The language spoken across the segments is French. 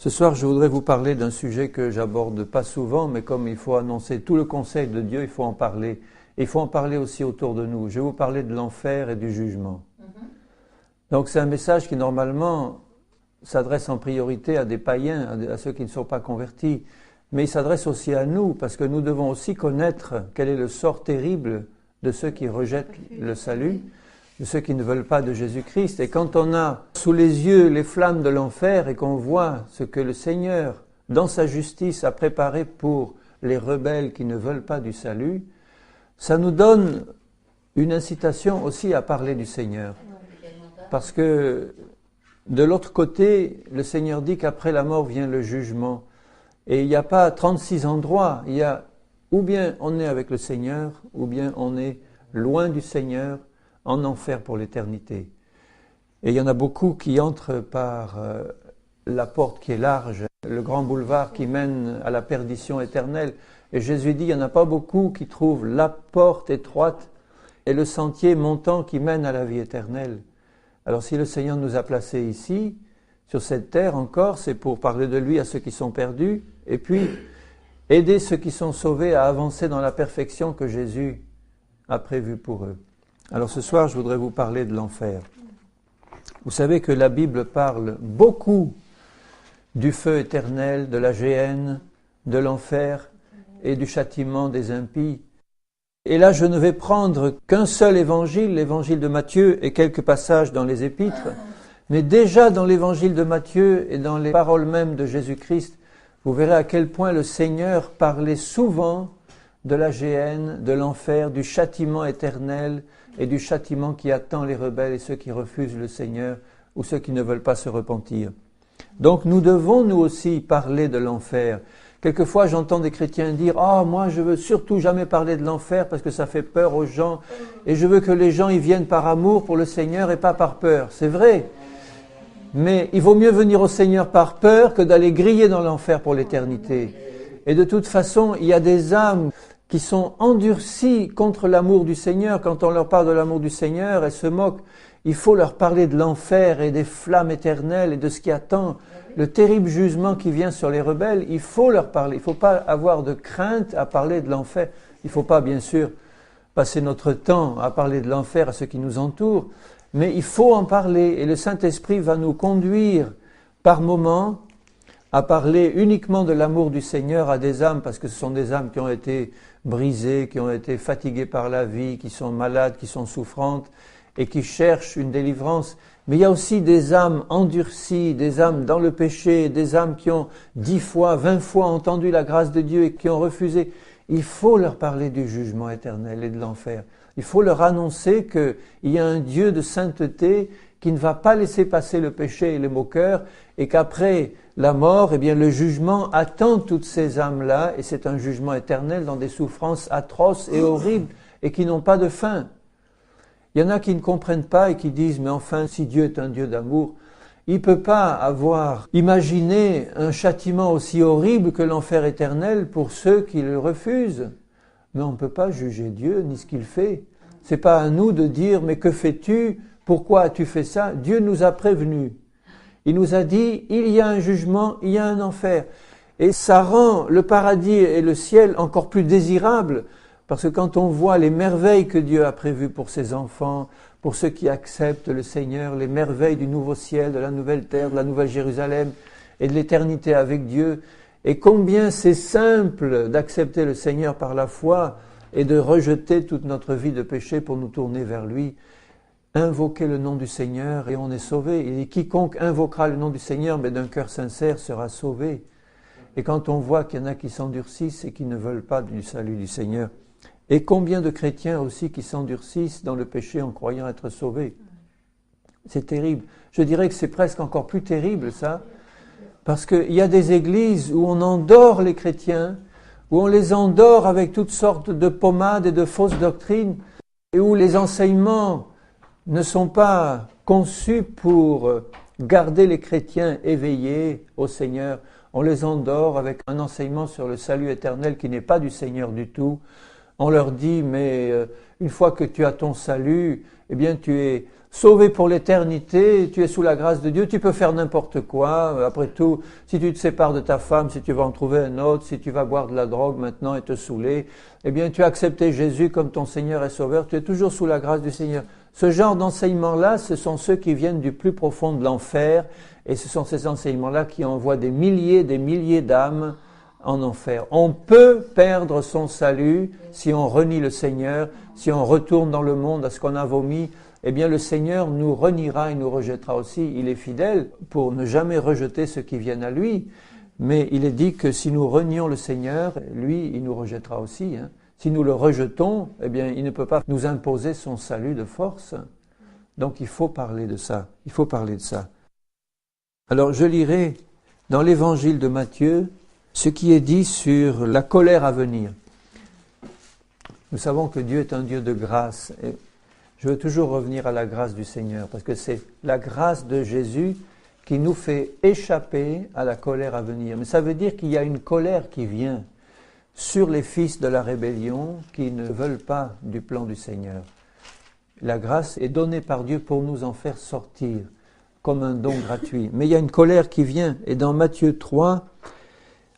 Ce soir, je voudrais vous parler d'un sujet que j'aborde pas souvent, mais comme il faut annoncer tout le conseil de Dieu, il faut en parler. Et il faut en parler aussi autour de nous. Je vais vous parler de l'enfer et du jugement. Donc c'est un message qui normalement s'adresse en priorité à des païens, à ceux qui ne sont pas convertis. Mais il s'adresse aussi à nous, parce que nous devons aussi connaître quel est le sort terrible de ceux qui rejettent le salut, de ceux qui ne veulent pas de Jésus-Christ. Et quand on a sous les yeux les flammes de l'enfer et qu'on voit ce que le Seigneur, dans sa justice, a préparé pour les rebelles qui ne veulent pas du salut, ça nous donne une incitation aussi à parler du Seigneur. Parce que de l'autre côté, le Seigneur dit qu'après la mort vient le jugement. Et il n'y a pas 36 endroits, il y a ou bien on est avec le Seigneur, ou bien on est loin du Seigneur, en enfer pour l'éternité. Et il y en a beaucoup qui entrent par la porte qui est large, le grand boulevard qui mène à la perdition éternelle. Et Jésus dit, il n'y en a pas beaucoup qui trouvent la porte étroite et le sentier montant qui mène à la vie éternelle. Alors si le Seigneur nous a placés ici, sur cette terre encore, c'est pour parler de lui à ceux qui sont perdus, et puis aider ceux qui sont sauvés à avancer dans la perfection que Jésus a prévue pour eux. Alors ce soir, je voudrais vous parler de l'enfer. Vous savez que la Bible parle beaucoup du feu éternel, de la géhenne, de l'enfer et du châtiment des impies. Et là, je ne vais prendre qu'un seul évangile, l'évangile de Matthieu et quelques passages dans les épîtres. Mais déjà dans l'évangile de Matthieu et dans les paroles mêmes de Jésus-Christ, vous verrez à quel point le Seigneur parlait souvent de la géhenne, de l'enfer, du châtiment éternel et du châtiment qui attend les rebelles et ceux qui refusent le Seigneur ou ceux qui ne veulent pas se repentir. Donc nous devons nous aussi parler de l'enfer. Quelquefois j'entends des chrétiens dire « Ah, moi je veux surtout jamais parler de l'enfer parce que ça fait peur aux gens et je veux que les gens y viennent par amour pour le Seigneur et pas par peur. » C'est vrai. Mais il vaut mieux venir au Seigneur par peur que d'aller griller dans l'enfer pour l'éternité. Et de toute façon, il y a des âmes qui sont endurcies contre l'amour du Seigneur. Quand on leur parle de l'amour du Seigneur, elles se moquent. Il faut leur parler de l'enfer et des flammes éternelles et de ce qui attend, le terrible jugement qui vient sur les rebelles. Il faut leur parler. Il ne faut pas avoir de crainte à parler de l'enfer. Il ne faut pas, bien sûr, passer notre temps à parler de l'enfer à ceux qui nous entourent. Mais il faut en parler et le Saint-Esprit va nous conduire par moments à parler uniquement de l'amour du Seigneur à des âmes, parce que ce sont des âmes qui ont été brisées, qui ont été fatiguées par la vie, qui sont malades, qui sont souffrantes et qui cherchent une délivrance. Mais il y a aussi des âmes endurcies, des âmes dans le péché, des âmes qui ont 10 fois, 20 fois entendu la grâce de Dieu et qui ont refusé. Il faut leur parler du jugement éternel et de l'enfer. Il faut leur annoncer qu'il y a un Dieu de sainteté qui ne va pas laisser passer le péché et les moqueurs et qu'après la mort, eh bien, le jugement attend toutes ces âmes-là et c'est un jugement éternel dans des souffrances atroces et horribles et qui n'ont pas de fin. Il y en a qui ne comprennent pas et qui disent « Mais enfin, si Dieu est un Dieu d'amour, il ne peut pas avoir imaginé un châtiment aussi horrible que l'enfer éternel pour ceux qui le refusent. » Mais on ne peut pas juger Dieu ni ce qu'il fait. C'est pas à nous de dire « Mais que fais-tu ? Pourquoi as-tu fait ça ?» Dieu nous a prévenus. Il nous a dit « Il y a un jugement, il y a un enfer. » Et ça rend le paradis et le ciel encore plus désirables. Parce que quand on voit les merveilles que Dieu a prévues pour ses enfants, pour ceux qui acceptent le Seigneur, les merveilles du nouveau ciel, de la nouvelle terre, de la nouvelle Jérusalem et de l'éternité avec Dieu, et combien c'est simple d'accepter le Seigneur par la foi et de rejeter toute notre vie de péché pour nous tourner vers lui. Invoquer le nom du Seigneur et on est sauvé. Il dit quiconque invoquera le nom du Seigneur mais d'un cœur sincère sera sauvé. Et quand on voit qu'il y en a qui s'endurcissent et qui ne veulent pas du salut du Seigneur, et combien de chrétiens aussi qui s'endurcissent dans le péché en croyant être sauvés. C'est terrible. Je dirais que c'est presque encore plus terrible ça, parce qu'il y a des églises où on endort les chrétiens, où on les endort avec toutes sortes de pommades et de fausses doctrines, et où les enseignements ne sont pas conçus pour garder les chrétiens éveillés au Seigneur. On les endort avec un enseignement sur le salut éternel qui n'est pas du Seigneur du tout. On leur dit, mais une fois que tu as ton salut, eh bien tu es sauvé pour l'éternité, tu es sous la grâce de Dieu, tu peux faire n'importe quoi. Après tout, si tu te sépares de ta femme, si tu vas en trouver un autre, si tu vas boire de la drogue maintenant et te saouler, eh bien tu as accepté Jésus comme ton Seigneur et Sauveur, tu es toujours sous la grâce du Seigneur. Ce genre d'enseignements-là, ce sont ceux qui viennent du plus profond de l'enfer, et ce sont ces enseignements-là qui envoient des milliers d'âmes en enfer. On peut perdre son salut si on renie le Seigneur, si on retourne dans le monde à ce qu'on a vomi. Eh bien, le Seigneur nous reniera et nous rejettera aussi. Il est fidèle pour ne jamais rejeter ceux qui viennent à lui. Mais il est dit que si nous renions le Seigneur, lui, il nous rejettera aussi. Si nous le rejetons, eh bien, il ne peut pas nous imposer son salut de force. Donc, il faut parler de ça. Il faut parler de ça. Alors, je lirai dans l'évangile de Matthieu ce qui est dit sur la colère à venir. Nous savons que Dieu est un Dieu de grâce. Et je veux toujours revenir à la grâce du Seigneur, parce que c'est la grâce de Jésus qui nous fait échapper à la colère à venir. Mais ça veut dire qu'il y a une colère qui vient sur les fils de la rébellion qui ne veulent pas du plan du Seigneur. La grâce est donnée par Dieu pour nous en faire sortir, comme un don gratuit. Mais il y a une colère qui vient, et dans Matthieu 3,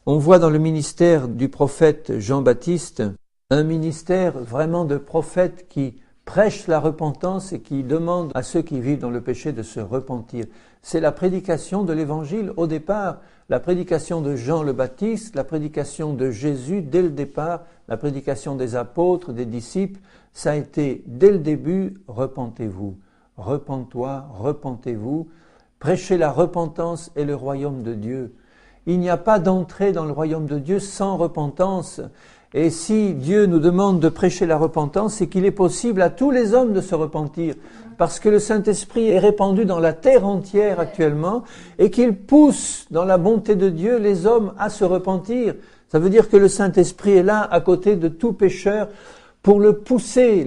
on voit dans le ministère du prophète Jean-Baptiste, un ministère vraiment de prophète qui prêche la repentance et qui demande à ceux qui vivent dans le péché de se repentir. C'est la prédication de l'Évangile au départ, la prédication de Jean le Baptiste, la prédication de Jésus dès le départ, la prédication des apôtres, des disciples, ça a été dès le début, repentez-vous, repens-toi, repentez-vous, prêchez la repentance et le royaume de Dieu. Il n'y a pas d'entrée dans le royaume de Dieu sans repentance. Et si Dieu nous demande de prêcher la repentance, c'est qu'il est possible à tous les hommes de se repentir. Parce que le Saint-Esprit est répandu dans la terre entière actuellement et qu'il pousse dans la bonté de Dieu les hommes à se repentir. Ça veut dire que le Saint-Esprit est là à côté de tout pécheur pour le pousser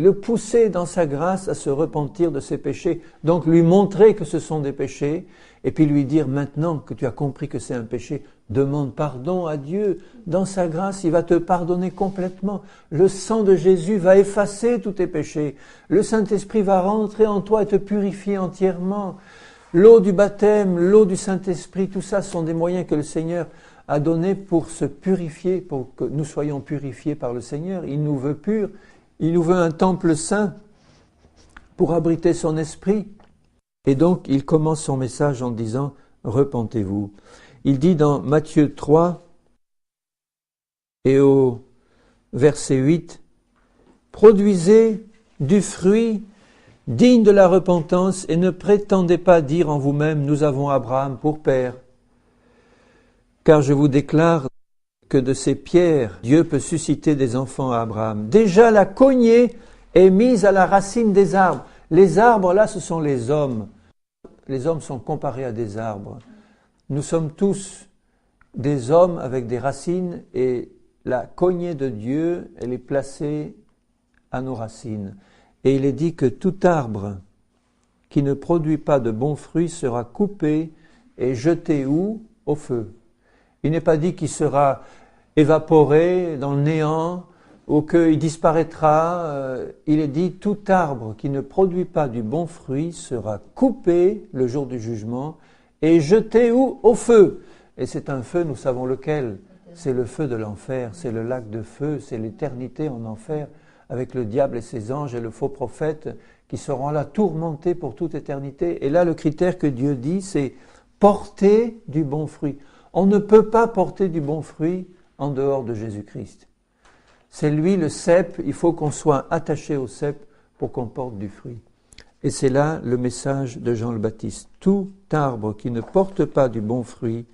dans sa grâce à se repentir de ses péchés. Donc lui montrer que ce sont des péchés et puis lui dire maintenant que tu as compris que c'est un péché, demande pardon à Dieu. Dans sa grâce, il va te pardonner complètement. Le sang de Jésus va effacer tous tes péchés. Le Saint-Esprit va rentrer en toi et te purifier entièrement. L'eau du baptême, l'eau du Saint-Esprit, tout ça sont des moyens que le Seigneur a donnés pour se purifier, pour que nous soyons purifiés par le Seigneur. Il nous veut purs. Il nous veut un temple saint pour abriter son esprit. Et donc, il commence son message en disant « Repentez-vous ». Il dit dans Matthieu 3 et au verset 8 « Produisez du fruit digne de la repentance et ne prétendez pas dire en vous-même « Nous avons Abraham pour père ». Car je vous déclare que de ces pierres, Dieu peut susciter des enfants à Abraham. Déjà la cognée est mise à la racine des arbres. Les arbres, là, ce sont les hommes. Les hommes sont comparés à des arbres. Nous sommes tous des hommes avec des racines et la cognée de Dieu, elle est placée à nos racines. Et il est dit que tout arbre qui ne produit pas de bons fruits sera coupé et jeté où? Au feu. Il n'est pas dit qu'il sera évaporé dans le néant ou qu'il disparaîtra. Il est dit tout arbre qui ne produit pas du bon fruit sera coupé le jour du jugement et jeté où? Au feu. Et c'est un feu, nous savons lequel. C'est le feu de l'enfer, c'est le lac de feu, c'est l'éternité en enfer avec le diable et ses anges et le faux prophète qui seront là tourmentés pour toute éternité. Et là, le critère que Dieu dit, c'est porter du bon fruit. On ne peut pas porter du bon fruit en dehors de Jésus-Christ. C'est lui le cep, il faut qu'on soit attaché au cep pour qu'on porte du fruit. Et c'est là le message de Jean le Baptiste. Tout arbre qui ne porte pas du bon fruit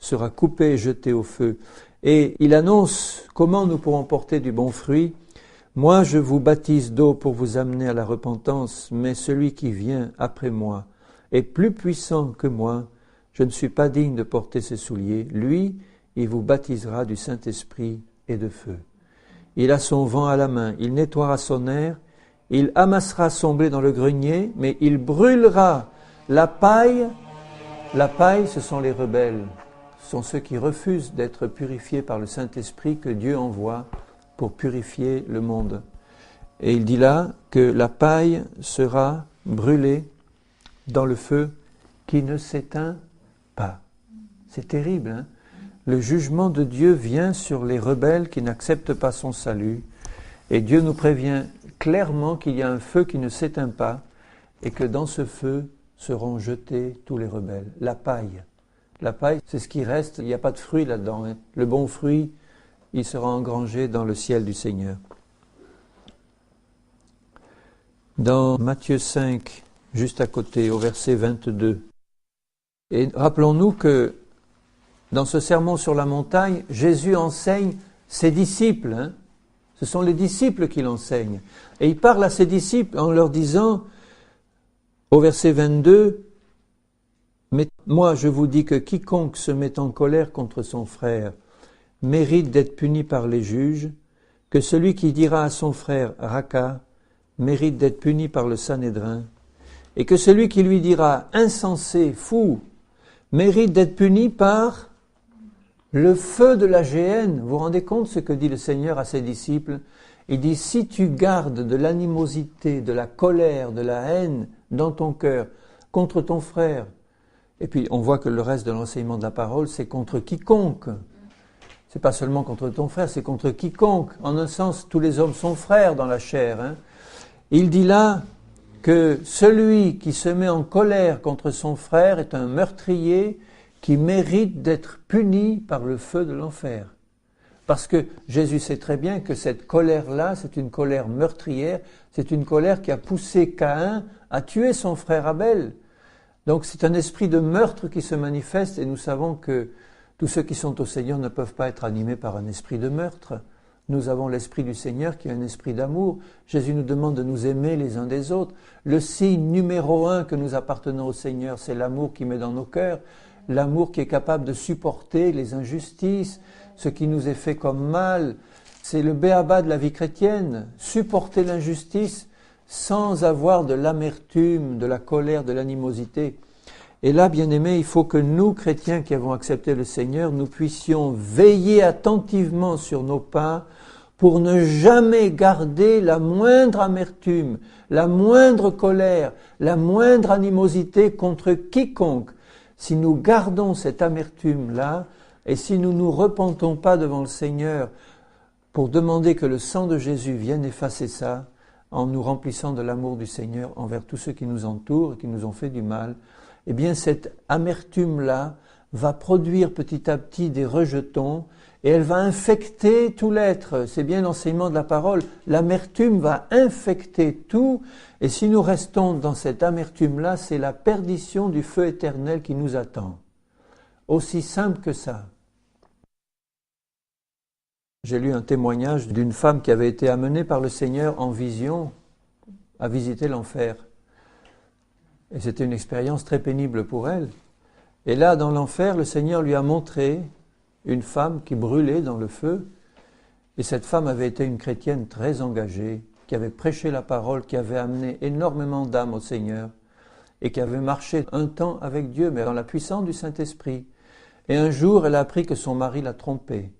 sera coupé et jeté au feu. Et il annonce comment nous pourrons porter du bon fruit. Moi, je vous baptise d'eau pour vous amener à la repentance, mais celui qui vient après moi est plus puissant que moi. Je ne suis pas digne de porter ses souliers. Lui, il vous baptisera du Saint-Esprit et de feu. Il a son vent à la main, il nettoiera son aire, il amassera son blé dans le grenier, mais il brûlera la paille. La paille, ce sont les rebelles. Ce sont ceux qui refusent d'être purifiés par le Saint-Esprit que Dieu envoie pour purifier le monde. Et il dit là que la paille sera brûlée dans le feu qui ne s'éteint pas. C'est terrible, hein? Le jugement de Dieu vient sur les rebelles qui n'acceptent pas son salut. Et Dieu nous prévient clairement qu'il y a un feu qui ne s'éteint pas et que dans ce feu seront jetés tous les rebelles. La paille, c'est ce qui reste, il n'y a pas de fruit là-dedans, hein. Le bon fruit, il sera engrangé dans le ciel du Seigneur. Dans Matthieu 5, juste à côté, au verset 22. Et rappelons-nous que dans ce sermon sur la montagne, Jésus enseigne ses disciples, hein. Ce sont les disciples qui l'enseignent. Et il parle à ses disciples en leur disant, au verset 22, « Mais moi je vous dis que quiconque se met en colère contre son frère mérite d'être puni par les juges, que celui qui dira à son frère « Raka » mérite d'être puni par le Sanhédrin, et que celui qui lui dira « Insensé, fou » mérite d'être puni par le feu de la géhenne. Vous vous rendez compte ce que dit le Seigneur à ses disciples? Il dit, si tu gardes de l'animosité, de la colère, de la haine dans ton cœur contre ton frère, et puis on voit que le reste de l'enseignement de la parole, c'est contre quiconque. C'est pas seulement contre ton frère, c'est contre quiconque. En un sens, tous les hommes sont frères dans la chair, hein. Il dit là que celui qui se met en colère contre son frère est un meurtrier qui mérite d'être puni par le feu de l'enfer. Parce que Jésus sait très bien que cette colère-là, c'est une colère meurtrière, c'est une colère qui a poussé Caïn à tuer son frère Abel. Donc c'est un esprit de meurtre qui se manifeste et nous savons que tous ceux qui sont au Seigneur ne peuvent pas être animés par un esprit de meurtre. Nous avons l'esprit du Seigneur qui est un esprit d'amour. Jésus nous demande de nous aimer les uns des autres. Le signe numéro 1 que nous appartenons au Seigneur, c'est l'amour qui met dans nos cœurs. L'amour qui est capable de supporter les injustices, ce qui nous est fait comme mal. C'est le béaba de la vie chrétienne, supporter l'injustice sans avoir de l'amertume, de la colère, de l'animosité. Et là, bien-aimés, il faut que nous, chrétiens qui avons accepté le Seigneur, nous puissions veiller attentivement sur nos pas pour ne jamais garder la moindre amertume, la moindre colère, la moindre animosité contre quiconque. Si nous gardons cette amertume-là, et si nous ne nous repentons pas devant le Seigneur pour demander que le sang de Jésus vienne effacer ça, en nous remplissant de l'amour du Seigneur envers tous ceux qui nous entourent et qui nous ont fait du mal, eh bien cette amertume-là va produire petit à petit des rejetons et elle va infecter tout l'être. C'est bien l'enseignement de la parole. L'amertume va infecter tout et si nous restons dans cette amertume-là, c'est la perdition du feu éternel qui nous attend. Aussi simple que ça. J'ai lu un témoignage d'une femme qui avait été amenée par le Seigneur en vision à visiter l'enfer. Et c'était une expérience très pénible pour elle. Et là, dans l'enfer, le Seigneur lui a montré une femme qui brûlait dans le feu. Et cette femme avait été une chrétienne très engagée, qui avait prêché la parole, qui avait amené énormément d'âmes au Seigneur et qui avait marché un temps avec Dieu, mais dans la puissance du Saint-Esprit. Et un jour, elle a appris que son mari l'a trompée.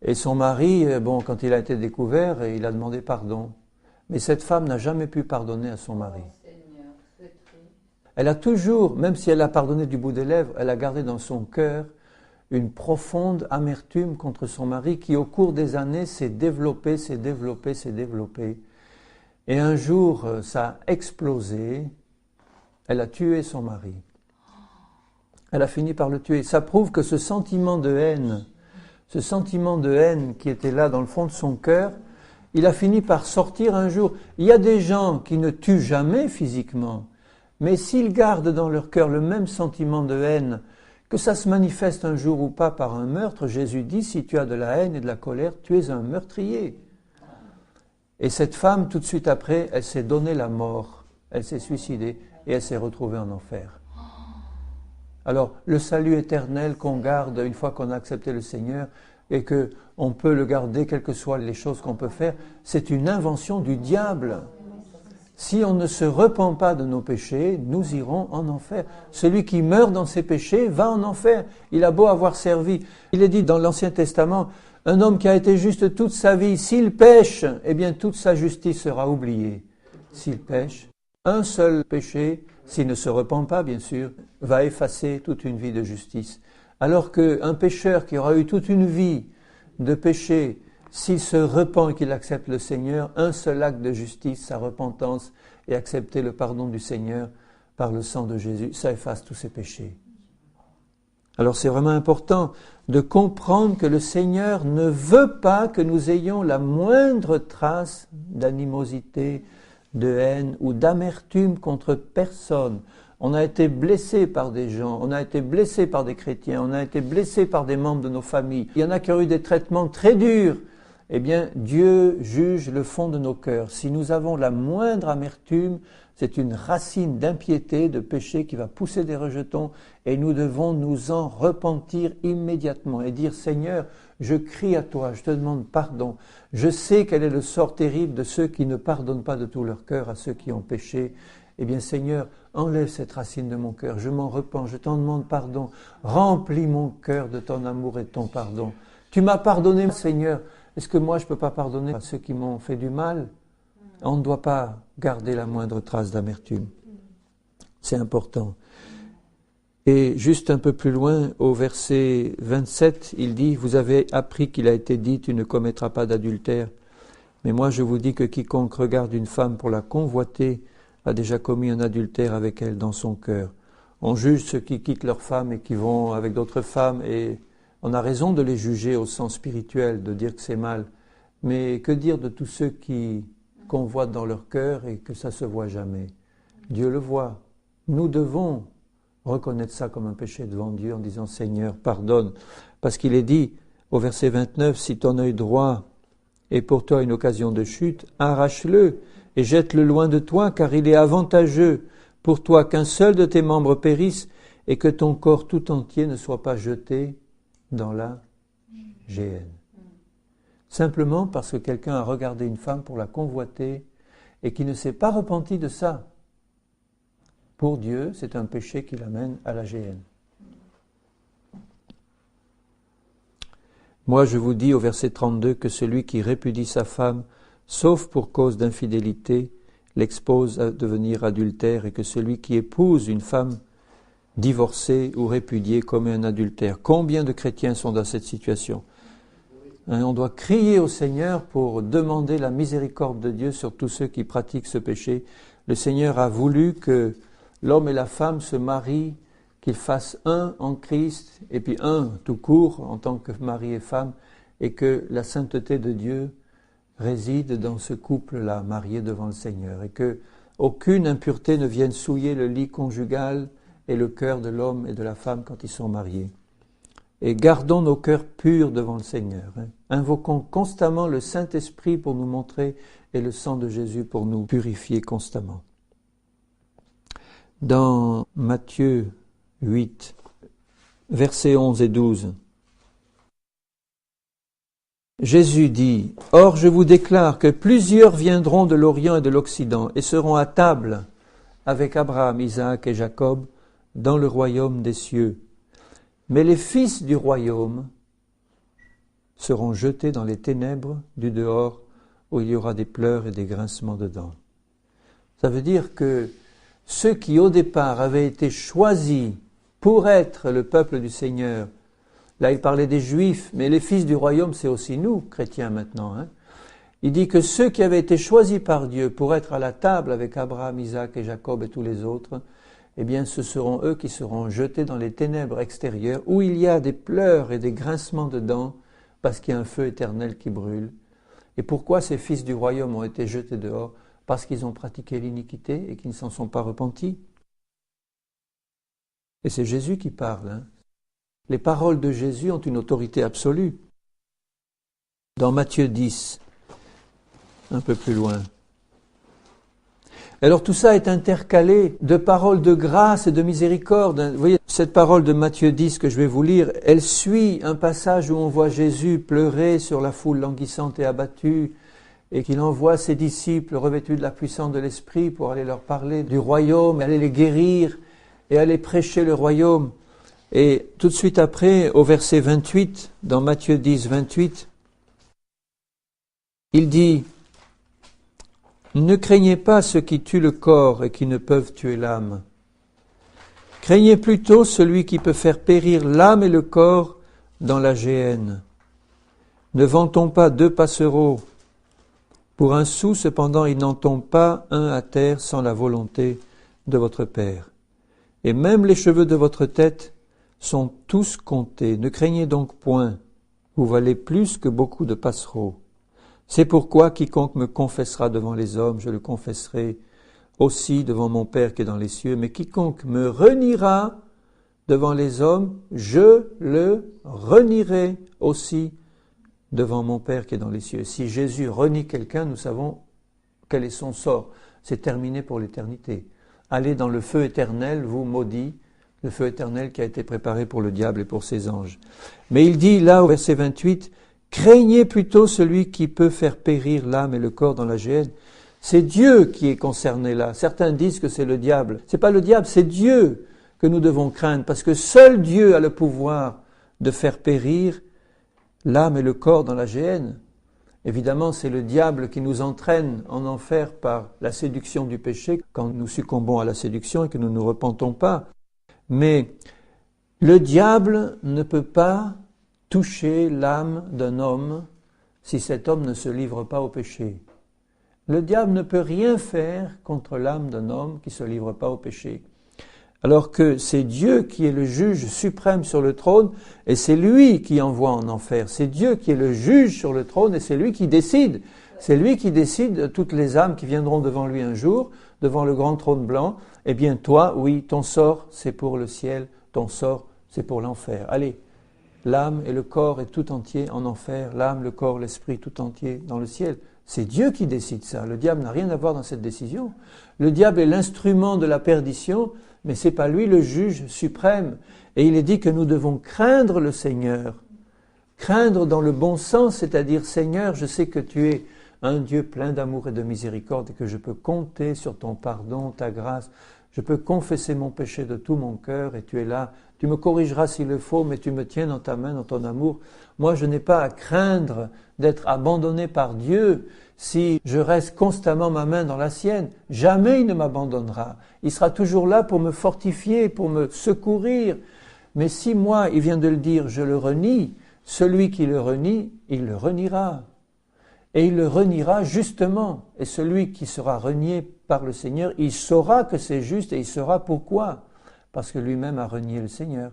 Et son mari, quand il a été découvert, il a demandé pardon. Mais cette femme n'a jamais pu pardonner à son mari. Elle a toujours, même si elle a pardonné du bout des lèvres, elle a gardé dans son cœur une profonde amertume contre son mari qui, au cours des années, s'est développée. Et un jour, ça a explosé. Elle a tué son mari. Elle a fini par le tuer. Ça prouve que ce sentiment de haine qui était là dans le fond de son cœur, il a fini par sortir un jour. Il y a des gens qui ne tuent jamais physiquement, mais s'ils gardent dans leur cœur le même sentiment de haine, que ça se manifeste un jour ou pas par un meurtre, Jésus dit, si tu as de la haine et de la colère, tu es un meurtrier. Et cette femme, tout de suite après, elle s'est donné la mort, elle s'est suicidée et elle s'est retrouvée en enfer. Alors, le salut éternel qu'on garde une fois qu'on a accepté le Seigneur et qu'on peut le garder, quelles que soient les choses qu'on peut faire, c'est une invention du diable. Si on ne se repent pas de nos péchés, nous irons en enfer. Celui qui meurt dans ses péchés va en enfer. Il a beau avoir servi. Il est dit dans l'Ancien Testament, un homme qui a été juste toute sa vie, s'il pêche, eh bien toute sa justice sera oubliée. S'il pêche, un seul péché, s'il ne se repent pas, bien sûr, va effacer toute une vie de justice. Alors qu'un pécheur qui aura eu toute une vie de péché, s'il se repent et qu'il accepte le Seigneur, un seul acte de justice, sa repentance et accepter le pardon du Seigneur par le sang de Jésus, ça efface tous ses péchés. Alors c'est vraiment important de comprendre que le Seigneur ne veut pas que nous ayons la moindre trace d'animosité, de haine ou d'amertume contre personne. On a été blessé par des gens, on a été blessé par des chrétiens, on a été blessé par des membres de nos familles. Il y en a qui ont eu des traitements très durs. Eh bien, Dieu juge le fond de nos cœurs. Si nous avons la moindre amertume, c'est une racine d'impiété, de péché qui va pousser des rejetons et nous devons nous en repentir immédiatement et dire « Seigneur, je crie à toi, je te demande pardon. Je sais quel est le sort terrible de ceux qui ne pardonnent pas de tout leur cœur à ceux qui ont péché. Eh bien, Seigneur, enlève cette racine de mon cœur. Je m'en repens, je t'en demande pardon. Remplis mon cœur de ton amour et de ton pardon. Tu m'as pardonné, Seigneur. Est-ce que moi, je ne peux pas pardonner à ceux qui m'ont fait du mal ? On ne doit pas garder la moindre trace d'amertume. C'est important. Et juste un peu plus loin, au verset 27, il dit « Vous avez appris qu'il a été dit, tu ne commettras pas d'adultère. Mais moi, je vous dis que quiconque regarde une femme pour la convoiter a déjà commis un adultère avec elle dans son cœur. » On juge ceux qui quittent leur femme et qui vont avec d'autres femmes et on a raison de les juger au sens spirituel, de dire que c'est mal. Mais que dire de tous ceux qui convoitent dans leur cœur et que ça ne se voit jamais ? Dieu le voit. Nous devons reconnaître ça comme un péché devant Dieu en disant « Seigneur, pardonne ». Parce qu'il est dit au verset 29, « Si ton œil droit est pour toi une occasion de chute, arrache-le et jette-le loin de toi, car il est avantageux pour toi qu'un seul de tes membres périsse et que ton corps tout entier ne soit pas jeté dans la géhenne. » Simplement parce que quelqu'un a regardé une femme pour la convoiter et qui ne s'est pas repenti de ça. Pour Dieu, c'est un péché qui l'amène à la géhenne. Moi, je vous dis au verset 32 que celui qui répudie sa femme, sauf pour cause d'infidélité, l'expose à devenir adultère et que celui qui épouse une femme divorcée ou répudiée commet un adultère. Combien de chrétiens sont dans cette situation ? On doit crier au Seigneur pour demander la miséricorde de Dieu sur tous ceux qui pratiquent ce péché. Le Seigneur a voulu que l'homme et la femme se marient, qu'ils fassent un en Christ et puis un tout court en tant que mari et femme et que la sainteté de Dieu réside dans ce couple-là, marié devant le Seigneur et que aucune impureté ne vienne souiller le lit conjugal et le cœur de l'homme et de la femme quand ils sont mariés. Et gardons nos cœurs purs devant le Seigneur. Invoquons constamment le Saint-Esprit pour nous montrer et le sang de Jésus pour nous purifier constamment. Dans Matthieu 8, versets 11 et 12, Jésus dit « Or je vous déclare que plusieurs viendront de l'Orient et de l'Occident et seront à table avec Abraham, Isaac et Jacob dans le royaume des cieux. Mais les fils du royaume seront jetés dans les ténèbres du dehors où il y aura des pleurs et des grincements de dents. » Ça veut dire que ceux qui au départ avaient été choisis pour être le peuple du Seigneur, là il parlait des Juifs, mais les fils du royaume c'est aussi nous, chrétiens maintenant. Il dit que ceux qui avaient été choisis par Dieu pour être à la table avec Abraham, Isaac et Jacob et tous les autres, eh bien ce seront eux qui seront jetés dans les ténèbres extérieures où il y a des pleurs et des grincements de dents parce qu'il y a un feu éternel qui brûle. Et pourquoi ces fils du royaume ont été jetés dehors ? Parce qu'ils ont pratiqué l'iniquité et qu'ils ne s'en sont pas repentis. Et c'est Jésus qui parle. Les paroles de Jésus ont une autorité absolue. Dans Matthieu 10, un peu plus loin. Alors tout ça est intercalé de paroles de grâce et de miséricorde. Vous voyez, cette parole de Matthieu 10 que je vais vous lire, elle suit un passage où on voit Jésus pleurer sur la foule languissante et abattue. et qu'il envoie ses disciples revêtus de la puissance de l'Esprit pour aller leur parler du royaume, aller les guérir et aller prêcher le royaume. Et tout de suite après, au verset 28, dans Matthieu 10, 28, il dit « Ne craignez pas ceux qui tuent le corps et qui ne peuvent tuer l'âme. Craignez plutôt celui qui peut faire périr l'âme et le corps dans la géhenne. Ne vend-on pas 2 passereaux? Pour 1 sou, cependant, il n'en tombe pas un à terre sans la volonté de votre Père. Et même les cheveux de votre tête sont tous comptés. Ne craignez donc point, vous valez plus que beaucoup de passereaux. C'est pourquoi quiconque me confessera devant les hommes, je le confesserai aussi devant mon Père qui est dans les cieux. Mais quiconque me reniera devant les hommes, je le renierai aussi devant mon Père qui est dans les cieux. Si Jésus renie quelqu'un, nous savons quel est son sort. C'est terminé pour l'éternité. Allez dans le feu éternel, vous maudits, le feu éternel qui a été préparé pour le diable et pour ses anges. Mais il dit là au verset 28, « Craignez plutôt celui qui peut faire périr l'âme et le corps dans la géhenne. » C'est Dieu qui est concerné là. Certains disent que c'est le diable. C'est pas le diable, c'est Dieu que nous devons craindre, parce que seul Dieu a le pouvoir de faire périr l'âme et le corps dans la géhenne. Évidemment, c'est le diable qui nous entraîne en enfer par la séduction du péché, quand nous succombons à la séduction et que nous ne nous repentons pas. Mais le diable ne peut pas toucher l'âme d'un homme si cet homme ne se livre pas au péché. Le diable ne peut rien faire contre l'âme d'un homme qui ne se livre pas au péché. Alors que c'est Dieu qui est le juge suprême sur le trône et c'est lui qui envoie en enfer. C'est Dieu qui est le juge sur le trône et c'est lui qui décide. C'est lui qui décide de toutes les âmes qui viendront devant lui un jour, devant le grand trône blanc. Eh bien toi, oui, ton sort c'est pour le ciel, ton sort c'est pour l'enfer. Allez, l'âme et le corps est tout entier en enfer, l'âme, le corps, l'esprit tout entier dans le ciel. C'est Dieu qui décide ça. Le diable n'a rien à voir dans cette décision. Le diable est l'instrument de la perdition, mais c'est pas lui le juge suprême. Et il est dit que nous devons craindre le Seigneur. Craindre dans le bon sens, c'est-à-dire, Seigneur, je sais que tu es un Dieu plein d'amour et de miséricorde et que je peux compter sur ton pardon, ta grâce. Je peux confesser mon péché de tout mon cœur et tu es là. Tu me corrigeras s'il le faut, mais tu me tiens dans ta main, dans ton amour. Moi, je n'ai pas à craindre d'être abandonné par Dieu si je reste constamment ma main dans la sienne. Jamais il ne m'abandonnera. Il sera toujours là pour me fortifier, pour me secourir. Mais si moi, il vient de le dire, je le renie, celui qui le renie, il le reniera. Et il le reniera justement. Et celui qui sera renié par le Seigneur, il saura que c'est juste et il saura pourquoi. Parce que lui-même a renié le Seigneur.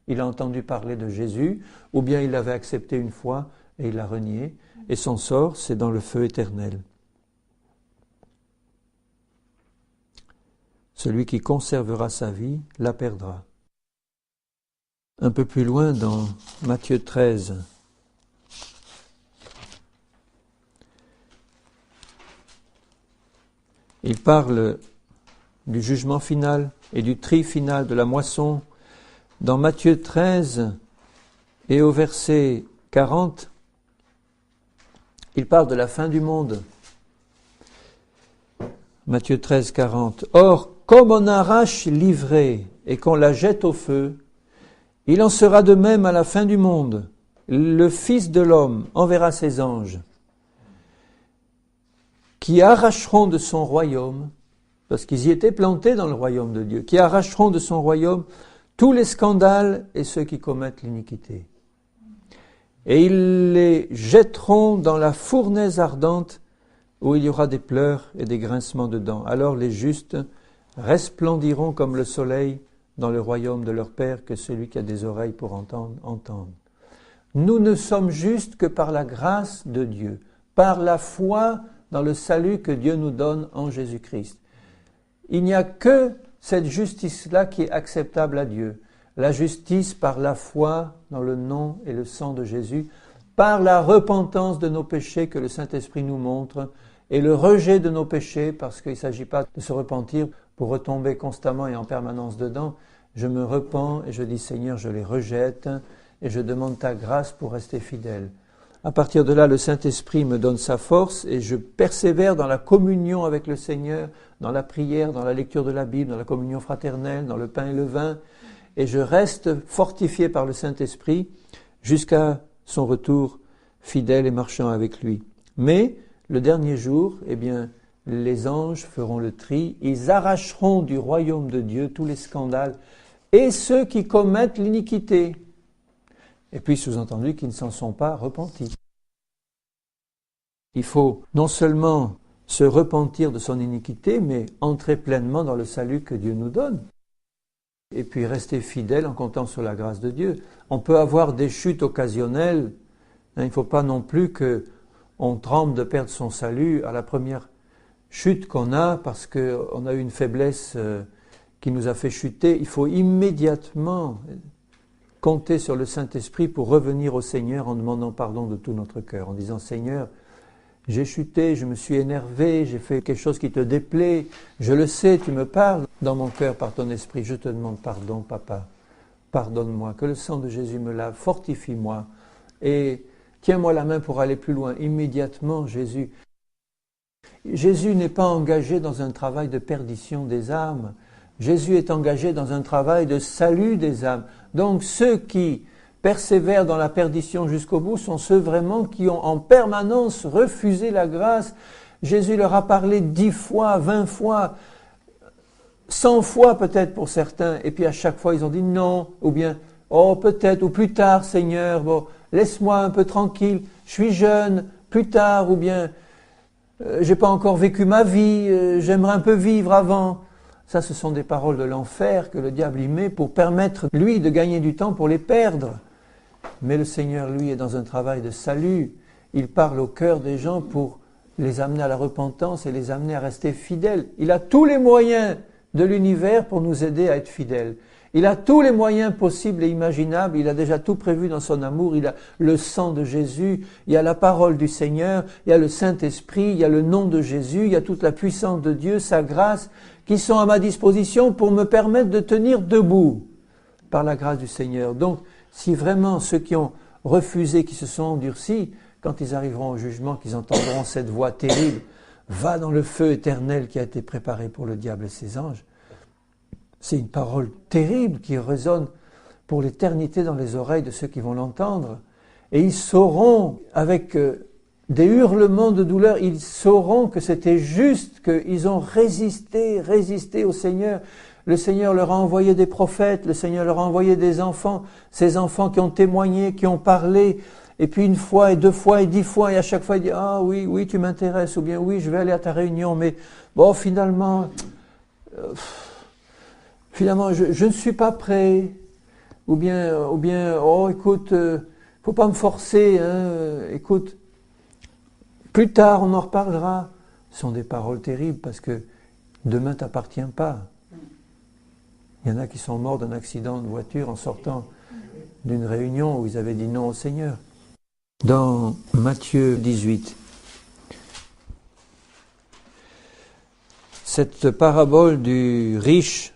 Il a entendu parler de Jésus, ou bien il l'avait accepté une fois et il l'a renié. Et son sort, c'est dans le feu éternel. Celui qui conservera sa vie la perdra. Un peu plus loin dans Matthieu 13, il parle du jugement final et du tri final de la moisson. Dans Matthieu 13 et au verset 40, il parle de la fin du monde. Matthieu 13, 40. Or, comme on arrache l'ivrée et qu'on la jette au feu, il en sera de même à la fin du monde. Le Fils de l'homme enverra ses anges qui arracheront de son royaume, parce qu'ils y étaient plantés dans le royaume de Dieu, qui arracheront de son royaume tous les scandales et ceux qui commettent l'iniquité. Et ils les jetteront dans la fournaise ardente où il y aura des pleurs et des grincements de dents. Alors les justes resplendiront comme le soleil dans le royaume de leur Père, que celui qui a des oreilles pour entendre, entende. Nous ne sommes justes que par la grâce de Dieu, par la foi dans le salut que Dieu nous donne en Jésus-Christ. Il n'y a que cette justice-là qui est acceptable à Dieu. La justice par la foi dans le nom et le sang de Jésus, par la repentance de nos péchés que le Saint-Esprit nous montre, et le rejet de nos péchés, parce qu'il ne s'agit pas de se repentir pour retomber constamment et en permanence dedans. Je me repens et je dis, Seigneur, je les rejette, et je demande ta grâce pour rester fidèle. À partir de là, le Saint-Esprit me donne sa force et je persévère dans la communion avec le Seigneur, dans la prière, dans la lecture de la Bible, dans la communion fraternelle, dans le pain et le vin. Et je reste fortifié par le Saint-Esprit jusqu'à son retour fidèle et marchant avec lui. Mais le dernier jour, eh bien, les anges feront le tri, ils arracheront du royaume de Dieu tous les scandales et ceux qui commettent l'iniquité. Et puis, sous-entendu, qui ne s'en sont pas repentis. Il faut non seulement se repentir de son iniquité, mais entrer pleinement dans le salut que Dieu nous donne. Et puis rester fidèle en comptant sur la grâce de Dieu. On peut avoir des chutes occasionnelles. Il ne faut pas non plus qu'on tremble de perdre son salut à la première chute qu'on a parce qu'on a eu une faiblesse qui nous a fait chuter. Il faut immédiatement compter sur le Saint-Esprit pour revenir au Seigneur en demandant pardon de tout notre cœur, en disant « Seigneur, j'ai chuté, je me suis énervé, j'ai fait quelque chose qui te déplaît, je le sais, tu me parles dans mon cœur par ton esprit, je te demande pardon, papa, pardonne-moi, que le sang de Jésus me lave, fortifie-moi et tiens-moi la main pour aller plus loin. » Immédiatement, Jésus n'est pas engagé dans un travail de perdition des âmes. Jésus est engagé dans un travail de salut des âmes. Donc ceux qui persévèrent dans la perdition jusqu'au bout sont ceux vraiment qui ont en permanence refusé la grâce. Jésus leur a parlé 10 fois, 20 fois, 100 fois peut-être pour certains, et puis à chaque fois ils ont dit non, ou bien oh peut-être, ou plus tard Seigneur, bon, laisse-moi un peu tranquille, je suis jeune, plus tard, ou bien j'ai pas encore vécu ma vie, j'aimerais un peu vivre avant. Ça, ce sont des paroles de l'enfer que le diable y met pour permettre, lui, de gagner du temps pour les perdre. Mais le Seigneur, lui, est dans un travail de salut. Il parle au cœur des gens pour les amener à la repentance et les amener à rester fidèles. Il a tous les moyens de l'univers pour nous aider à être fidèles. Il a tous les moyens possibles et imaginables. Il a déjà tout prévu dans son amour. Il a le sang de Jésus. Il y a la parole du Seigneur. Il y a le Saint-Esprit. Il y a le nom de Jésus. Il y a toute la puissance de Dieu, sa grâce, qui sont à ma disposition pour me permettre de tenir debout par la grâce du Seigneur. Donc, si vraiment ceux qui ont refusé, qui se sont endurcis, quand ils arriveront au jugement, qu'ils entendront cette voix terrible, va dans le feu éternel qui a été préparé pour le diable et ses anges. C'est une parole terrible qui résonne pour l'éternité dans les oreilles de ceux qui vont l'entendre. Et ils sauront, avec des hurlements de douleur, ils sauront que c'était juste, qu'ils ont résisté au Seigneur. Le Seigneur leur a envoyé des prophètes, le Seigneur leur a envoyé des enfants, ces enfants qui ont témoigné, qui ont parlé, et puis 1 fois et 2 fois et 10 fois, et à chaque fois il dit « Ah oui, tu m'intéresses » ou bien « Oui, je vais aller à ta réunion, mais bon, finalement, je ne suis pas prêt. » Ou bien « Oh, écoute, faut pas me forcer, hein, écoute, plus tard on en reparlera. » Ce sont des paroles terribles parce que demain t'appartient pas. Il y en a qui sont morts d'un accident de voiture en sortant d'une réunion où ils avaient dit non au Seigneur. Dans Matthieu 18, cette parabole du riche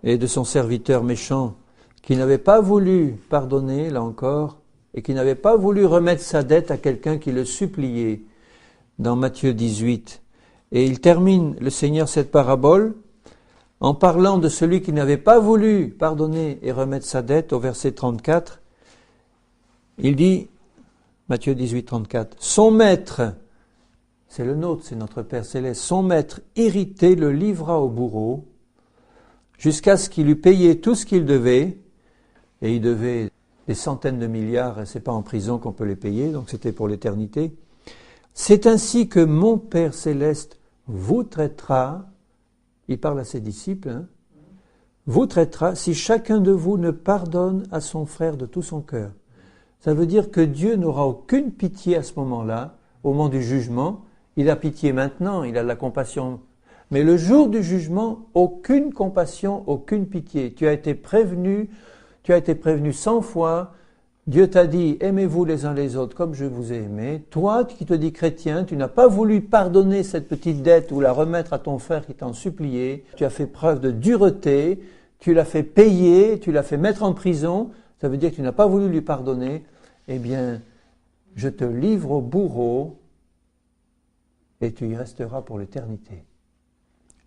et de son serviteur méchant qui n'avait pas voulu pardonner, là encore, et qui n'avait pas voulu remettre sa dette à quelqu'un qui le suppliait, dans Matthieu 18. Et il termine, le Seigneur, cette parabole en parlant de celui qui n'avait pas voulu pardonner et remettre sa dette, au verset 34, il dit, Matthieu 18, 34, « Son maître, c'est le nôtre, c'est notre Père Céleste, son maître irrité le livra au bourreau, jusqu'à ce qu'il eût payé tout ce qu'il devait, et il devait des centaines de milliards, et c'est pas en prison qu'on peut les payer, donc c'était pour l'éternité. C'est ainsi que mon Père Céleste vous traitera, il parle à ses disciples, vous traitera si chacun de vous ne pardonne à son frère de tout son cœur. Ça veut dire que Dieu n'aura aucune pitié à ce moment-là, au moment du jugement. Il a pitié maintenant, il a de la compassion. Mais le jour du jugement, aucune compassion, aucune pitié. Tu as été prévenu 100 fois. Dieu t'a dit, aimez-vous les uns les autres comme je vous ai aimé. Toi qui te dis chrétien, tu n'as pas voulu pardonner cette petite dette ou la remettre à ton frère qui t'en suppliait. Tu as fait preuve de dureté, tu l'as fait payer, tu l'as fait mettre en prison. Ça veut dire que tu n'as pas voulu lui pardonner. Eh bien, je te livre au bourreau et tu y resteras pour l'éternité.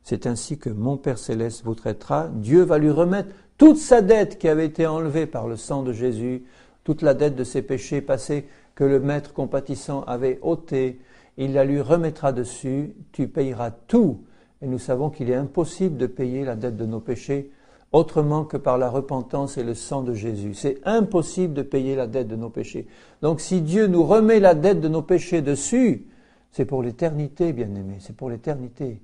C'est ainsi que mon Père Céleste vous traitera. Dieu va lui remettre toute sa dette qui avait été enlevée par le sang de Jésus, toute la dette de ses péchés passés que le Maître compatissant avait ôté. Il la lui remettra dessus, tu payeras tout. Et nous savons qu'il est impossible de payer la dette de nos péchés autrement que par la repentance et le sang de Jésus. C'est impossible de payer la dette de nos péchés. Donc si Dieu nous remet la dette de nos péchés dessus, c'est pour l'éternité, bien-aimés, c'est pour l'éternité.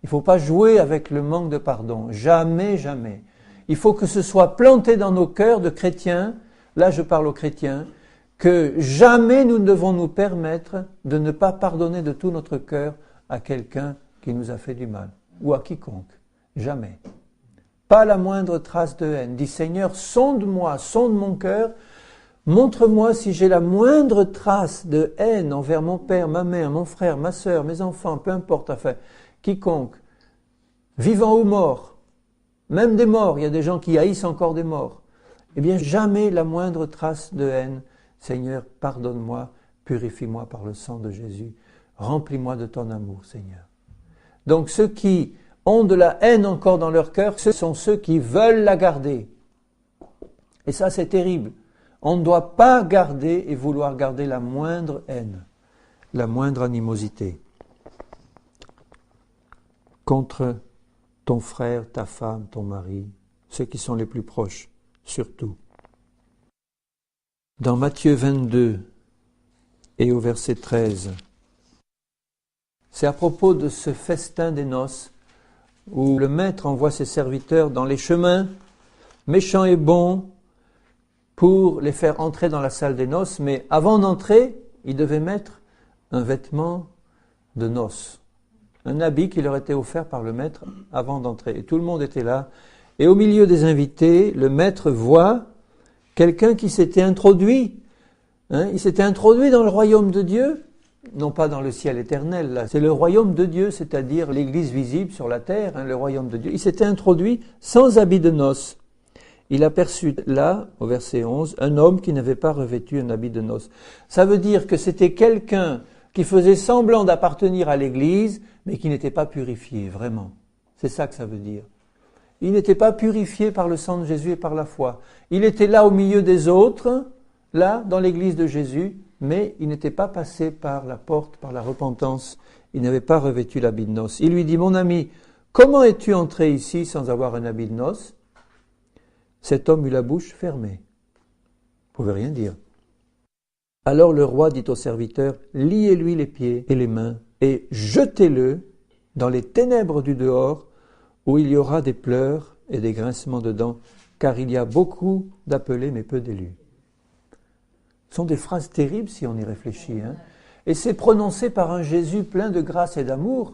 Il ne faut pas jouer avec le manque de pardon, jamais, jamais. Il faut que ce soit planté dans nos cœurs de chrétiens, là je parle aux chrétiens, que jamais nous ne devons nous permettre de ne pas pardonner de tout notre cœur à quelqu'un qui nous a fait du mal, ou à quiconque, jamais. Pas la moindre trace de haine. Dis Seigneur, sonde-moi, sonde mon cœur, montre-moi si j'ai la moindre trace de haine envers mon père, ma mère, mon frère, ma sœur, mes enfants, peu importe, enfin, quiconque, vivant ou mort, même des morts, il y a des gens qui haïssent encore des morts. Eh bien, jamais la moindre trace de haine. Seigneur, pardonne-moi, purifie-moi par le sang de Jésus, remplis-moi de ton amour, Seigneur. Donc ceux qui ont de la haine encore dans leur cœur, ce sont ceux qui veulent la garder. Et ça, c'est terrible. On ne doit pas garder et vouloir garder la moindre haine, la moindre animosité contre ton frère, ta femme, ton mari, ceux qui sont les plus proches, surtout. Dans Matthieu 22 et au verset 13, c'est à propos de ce festin des noces où le maître envoie ses serviteurs dans les chemins, méchants et bons, pour les faire entrer dans la salle des noces, mais avant d'entrer, ils devaient mettre un vêtement de noces, un habit qui leur était offert par le maître avant d'entrer. Et tout le monde était là. Et au milieu des invités, le maître voit quelqu'un qui s'était introduit. Il s'était introduit dans le royaume de Dieu, non pas dans le ciel éternel, là. C'est le royaume de Dieu, c'est-à-dire l'Église visible sur la terre, le royaume de Dieu. Il s'était introduit sans habit de noces. Il aperçut là, au verset 11, un homme qui n'avait pas revêtu un habit de noces. Ça veut dire que c'était quelqu'un qui faisait semblant d'appartenir à l'Église, mais qui n'était pas purifié, vraiment. C'est ça que ça veut dire. Il n'était pas purifié par le sang de Jésus et par la foi. Il était là au milieu des autres, là, dans l'Église de Jésus, mais il n'était pas passé par la porte, par la repentance. Il n'avait pas revêtu l'habit de noces. Il lui dit, mon ami, comment es-tu entré ici sans avoir un habit de noces ? Cet homme eut la bouche fermée. Il ne pouvait rien dire. Alors le roi dit au serviteur, liez-lui les pieds et les mains et jetez-le dans les ténèbres du dehors où il y aura des pleurs et des grincements de dents, car il y a beaucoup d'appelés mais peu d'élus. Ce sont des phrases terribles si on y réfléchit. Et c'est prononcé par un Jésus plein de grâce et d'amour.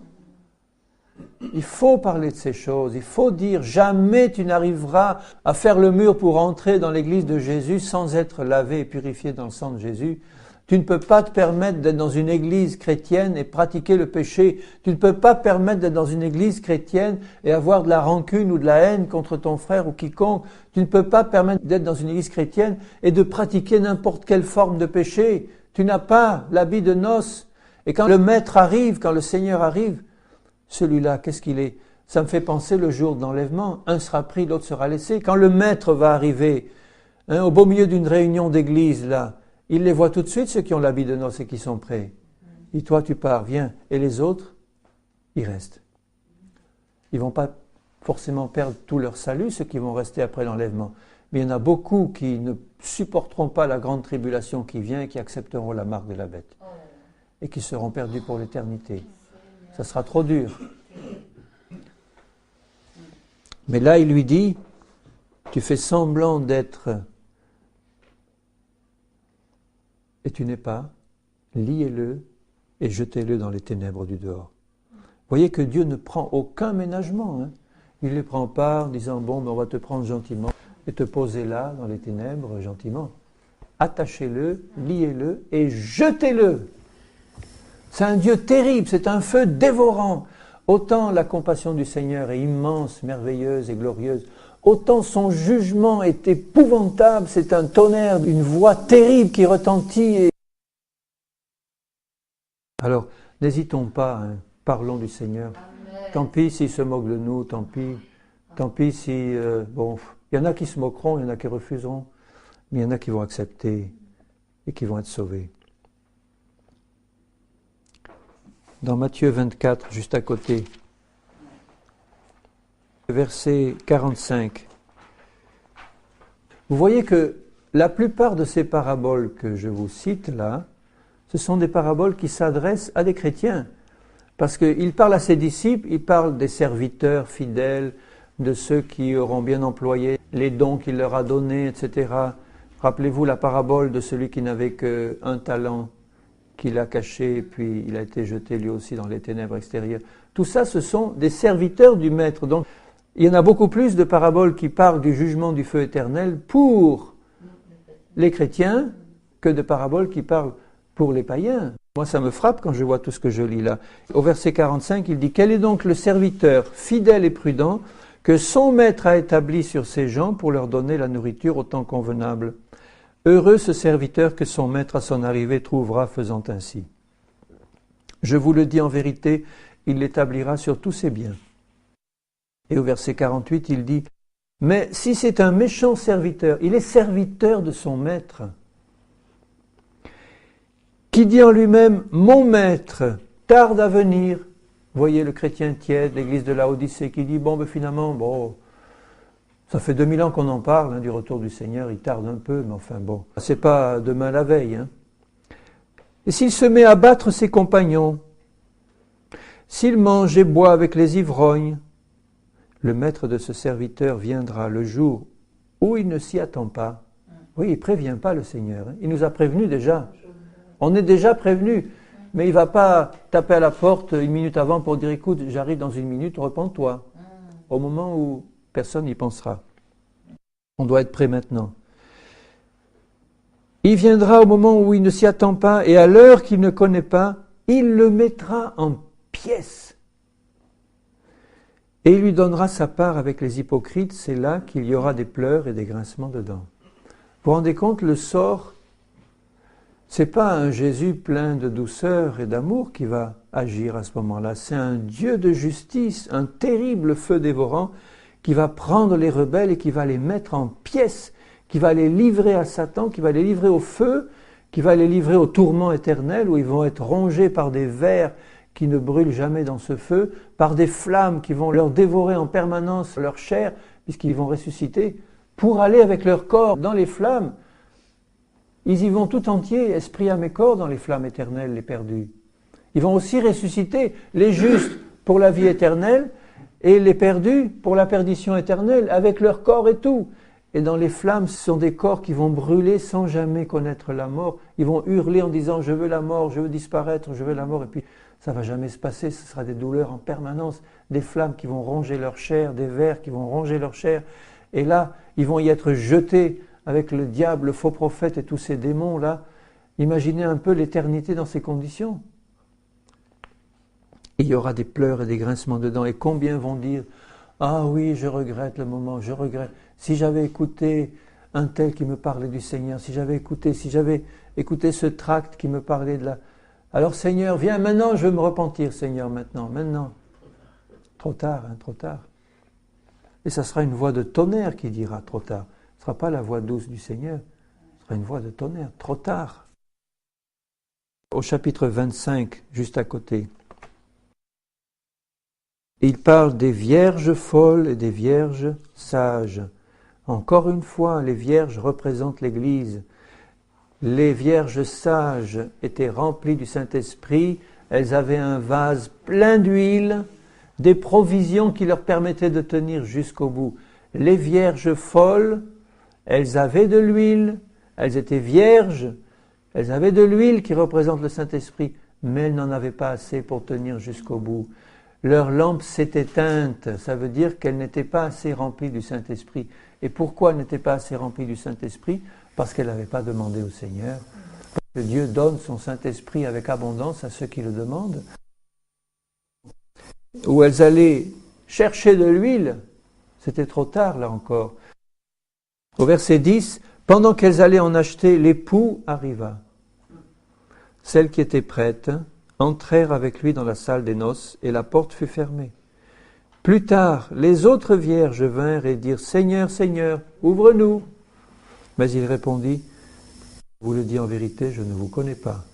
Il faut parler de ces choses, il faut dire jamais tu n'arriveras à faire le mur pour entrer dans l'église de Jésus sans être lavé et purifié dans le sang de Jésus. Tu ne peux pas te permettre d'être dans une église chrétienne et pratiquer le péché. Tu ne peux pas te permettre d'être dans une église chrétienne et avoir de la rancune ou de la haine contre ton frère ou quiconque. Tu ne peux pas te permettre d'être dans une église chrétienne et de pratiquer n'importe quelle forme de péché. Tu n'as pas l'habit de noces. Et quand le maître arrive, quand le Seigneur arrive, celui-là, qu'est-ce qu'il est ? Ça me fait penser le jour de l'enlèvement. Un sera pris, l'autre sera laissé. Quand le maître va arriver, au beau milieu d'une réunion d'église, là, il les voit tout de suite, ceux qui ont l'habit de noces et qui sont prêts. Et toi, tu pars, viens. Et les autres, ils restent. Ils ne vont pas forcément perdre tout leur salut, ceux qui vont rester après l'enlèvement. Mais il y en a beaucoup qui ne supporteront pas la grande tribulation qui vient et qui accepteront la marque de la bête. Et qui seront perdus pour l'éternité. Ça sera trop dur. Mais là, il lui dit, tu fais semblant d'être, et tu n'es pas, liez-le et jetez-le dans les ténèbres du dehors. Vous voyez que Dieu ne prend aucun ménagement. Il ne les prend pas en disant, bon, on va te prendre gentiment et te poser là, dans les ténèbres, gentiment. Attachez-le, liez-le et jetez-le. C'est un Dieu terrible, c'est un feu dévorant. Autant la compassion du Seigneur est immense, merveilleuse et glorieuse, autant son jugement est épouvantable, c'est un tonnerre, une voix terrible qui retentit Alors, n'hésitons pas, hein, parlons du Seigneur. Amen. Tant pis s'ils se moquent de nous, tant pis si... bon, il y en a qui se moqueront, il y en a qui refuseront, mais il y en a qui vont accepter et qui vont être sauvés. Dans Matthieu 24, juste à côté, verset 45, vous voyez que la plupart de ces paraboles que je vous cite là, ce sont des paraboles qui s'adressent à des chrétiens. Parce qu'il parle à ses disciples, il parle des serviteurs fidèles, de ceux qui auront bien employé les dons qu'il leur a donnés, etc. Rappelez-vous la parabole de celui qui n'avait qu'un talent, qu'il a caché, puis il a été jeté lui aussi dans les ténèbres extérieures. Tout ça, ce sont des serviteurs du Maître. Donc, il y en a beaucoup plus de paraboles qui parlent du jugement du feu éternel pour les chrétiens que de paraboles qui parlent pour les païens. Moi, ça me frappe quand je vois tout ce que je lis là. Au verset 45, il dit « Quel est donc le serviteur fidèle et prudent que son maître a établi sur ses gens pour leur donner la nourriture au temps convenable ? Heureux ce serviteur que son maître à son arrivée trouvera faisant ainsi. Je vous le dis en vérité, il l'établira sur tous ses biens. » Et au verset 48, il dit « Mais si c'est un méchant serviteur, il est serviteur de son maître, qui dit en lui-même « Mon maître tarde à venir ». Voyez le chrétien tiède, l'église de Laodicée, qui dit « Bon, finalement, ça fait 2000 ans qu'on en parle, hein, du retour du Seigneur, il tarde un peu, mais enfin bon, c'est pas demain la veille. Hein. » Et s'il se met à battre ses compagnons, s'il mange et boit avec les ivrognes, le maître de ce serviteur viendra le jour où il ne s'y attend pas. Oui, il ne prévient pas le Seigneur, hein. Il nous a prévenus déjà. On est déjà prévenus, mais il ne va pas taper à la porte une minute avant pour dire « Écoute, j'arrive dans une minute, repens-toi ». Au moment où personne n'y pensera. On doit être prêt maintenant. Il viendra au moment où il ne s'y attend pas et à l'heure qu'il ne connaît pas, il le mettra en pièces. Et il lui donnera sa part avec les hypocrites, c'est là qu'il y aura des pleurs et des grincements de dents. Vous vous rendez compte, le sort, c'est pas un Jésus plein de douceur et d'amour qui va agir à ce moment-là, c'est un Dieu de justice, un terrible feu dévorant qui va prendre les rebelles et qui va les mettre en pièces, qui va les livrer à Satan, qui va les livrer au feu, qui va les livrer au tourment éternel où ils vont être rongés par des vers qui ne brûlent jamais dans ce feu, par des flammes qui vont leur dévorer en permanence leur chair, puisqu'ils vont ressusciter, pour aller avec leur corps dans les flammes. Ils y vont tout entiers, esprit, âme et corps, dans les flammes éternelles, les perdus. Ils vont aussi ressusciter les justes pour la vie éternelle et les perdus pour la perdition éternelle, avec leur corps et tout. Et dans les flammes, ce sont des corps qui vont brûler sans jamais connaître la mort. Ils vont hurler en disant « je veux la mort, je veux disparaître, je veux la mort ». Et puis ça ne va jamais se passer, ce sera des douleurs en permanence, des flammes qui vont ronger leur chair, des vers qui vont ronger leur chair. Et là, ils vont y être jetés avec le diable, le faux prophète et tous ces démons-là. Imaginez un peu l'éternité dans ces conditions. Il y aura des pleurs et des grincements de dents. Et combien vont dire « Ah oui, je regrette le moment, je regrette. Si j'avais écouté un tel qui me parlait du Seigneur, si j'avais écouté ce tract qui me parlait de la... Alors Seigneur, viens maintenant, je veux me repentir, Seigneur, maintenant. » Trop tard, hein, trop tard. Et ça sera une voix de tonnerre qui dira trop tard. Ce ne sera pas la voix douce du Seigneur, ce sera une voix de tonnerre, trop tard. Au chapitre 25, juste à côté, il parle des vierges folles et des vierges sages. Encore une fois, les vierges représentent l'Église. Les vierges sages étaient remplies du Saint-Esprit, elles avaient un vase plein d'huile, des provisions qui leur permettaient de tenir jusqu'au bout. Les vierges folles, elles avaient de l'huile, elles étaient vierges, elles avaient de l'huile qui représente le Saint-Esprit, mais elles n'en avaient pas assez pour tenir jusqu'au bout. Leur lampe s'est éteinte, ça veut dire qu'elles n'étaient pas assez remplies du Saint-Esprit. Et pourquoi elles n'étaient pas assez remplies du Saint-Esprit ? Parce qu'elles n'avaient pas demandé au Seigneur. Parce que Dieu donne son Saint-Esprit avec abondance à ceux qui le demandent. Où elles allaient chercher de l'huile, c'était trop tard là encore. Au verset 10, pendant qu'elles allaient en acheter, l'époux arriva. Celles qui étaient prêtes entrèrent avec lui dans la salle des noces, et la porte fut fermée. Plus tard, les autres vierges vinrent et dirent « Seigneur, Seigneur, ouvre-nous » Mais il répondit « Je vous le dis en vérité, je ne vous connais pas.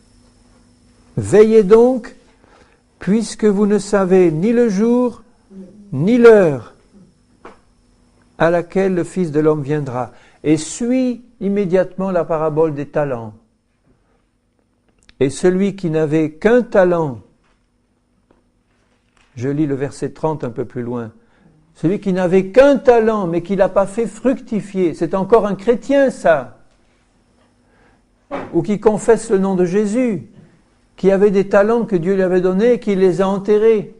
Veillez donc, puisque vous ne savez ni le jour, ni l'heure à laquelle le Fils de l'homme viendra. » Et suit immédiatement la parabole des talents. Et celui qui n'avait qu'un talent, je lis le verset 30 un peu plus loin, celui qui n'avait qu'un talent, mais qui ne l'a pas fait fructifier, c'est encore un chrétien ça, ou qui confesse le nom de Jésus, qui avait des talents que Dieu lui avait donnés et qui les a enterrés,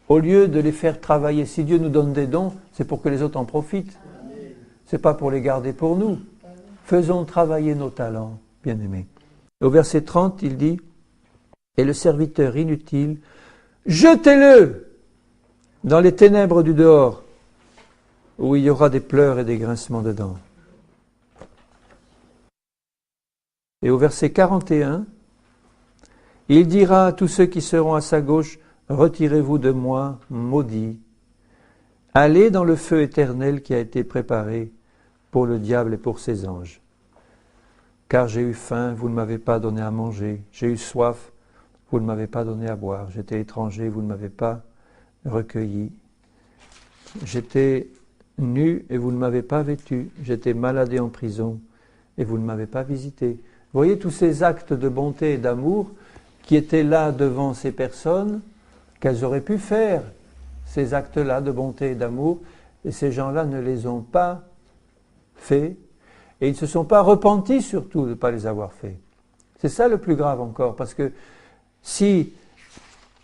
au lieu de les faire travailler. Si Dieu nous donne des dons, c'est pour que les autres en profitent. Ce n'est pas pour les garder pour nous. Faisons travailler nos talents, bien-aimés. Au verset 30, il dit « Et le serviteur inutile, jetez-le dans les ténèbres du dehors, où il y aura des pleurs et des grincements de dents. » Et au verset 41, il dira à tous ceux qui seront à sa gauche, « Retirez-vous de moi, maudits, allez dans le feu éternel qui a été préparé pour le diable et pour ses anges. Car j'ai eu faim, vous ne m'avez pas donné à manger. J'ai eu soif, vous ne m'avez pas donné à boire. J'étais étranger, vous ne m'avez pas recueilli. J'étais nu et vous ne m'avez pas vêtu. J'étais malade et en prison et vous ne m'avez pas visité. » Vous voyez tous ces actes de bonté et d'amour qui étaient là devant ces personnes, qu'elles auraient pu faire, ces actes-là de bonté et d'amour, et ces gens-là ne les ont pas faits, et ils ne se sont pas repentis surtout de ne pas les avoir faits. C'est ça le plus grave encore, parce que si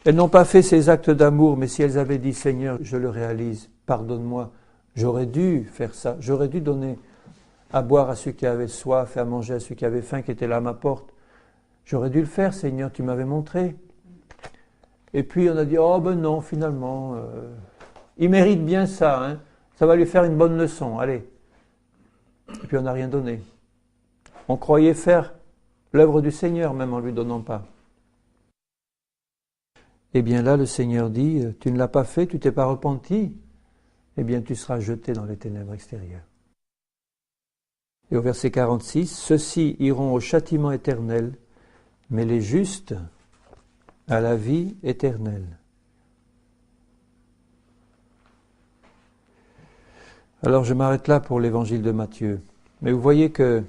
elles n'ont pas fait ces actes d'amour, mais si elles avaient dit « Seigneur, je le réalise, pardonne-moi, j'aurais dû faire ça, j'aurais dû donner à boire à ceux qui avaient soif et à manger à ceux qui avaient faim, qui étaient là à ma porte. J'aurais dû le faire, Seigneur, tu m'avais montré. » Et puis on a dit « Oh ben non, finalement, il mérite bien ça, hein, ça va lui faire une bonne leçon, allez. » Et puis on n'a rien donné. On croyait faire l'œuvre du Seigneur, même en ne lui donnant pas. Eh bien là, le Seigneur dit, tu ne l'as pas fait, tu t'es pas repenti, eh bien tu seras jeté dans les ténèbres extérieures. Et au verset 46, ceux-ci iront au châtiment éternel, mais les justes à la vie éternelle. Alors je m'arrête là pour l'évangile de Matthieu. Mais vous voyez que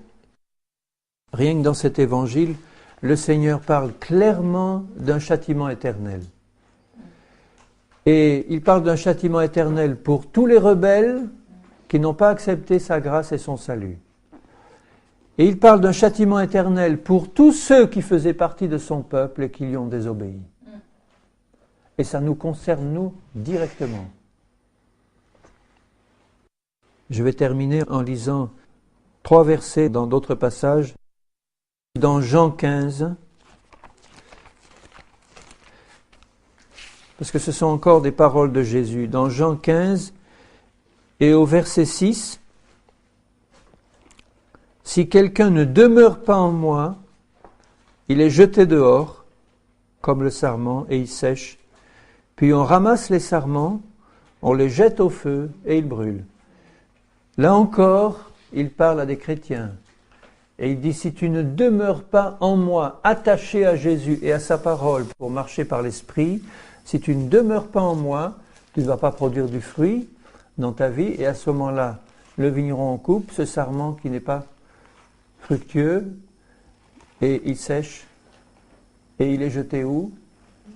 rien que dans cet évangile, le Seigneur parle clairement d'un châtiment éternel. Et il parle d'un châtiment éternel pour tous les rebelles qui n'ont pas accepté sa grâce et son salut. Et il parle d'un châtiment éternel pour tous ceux qui faisaient partie de son peuple et qui lui ont désobéi. Et ça nous concerne, nous, directement. Je vais terminer en lisant 3 versets dans d'autres passages. Dans Jean 15, parce que ce sont encore des paroles de Jésus. Dans Jean 15 et au verset 6, « Si quelqu'un ne demeure pas en moi, il est jeté dehors, comme le sarment, et il sèche. Puis on ramasse les sarments, on les jette au feu et ils brûlent. » Là encore, il parle à des chrétiens. Et il dit, si tu ne demeures pas en moi, attaché à Jésus et à sa parole pour marcher par l'Esprit, si tu ne demeures pas en moi, tu ne vas pas produire du fruit dans ta vie. Et à ce moment-là, le vigneron en coupe, ce sarment qui n'est pas fructueux, et il sèche. Et il est jeté où?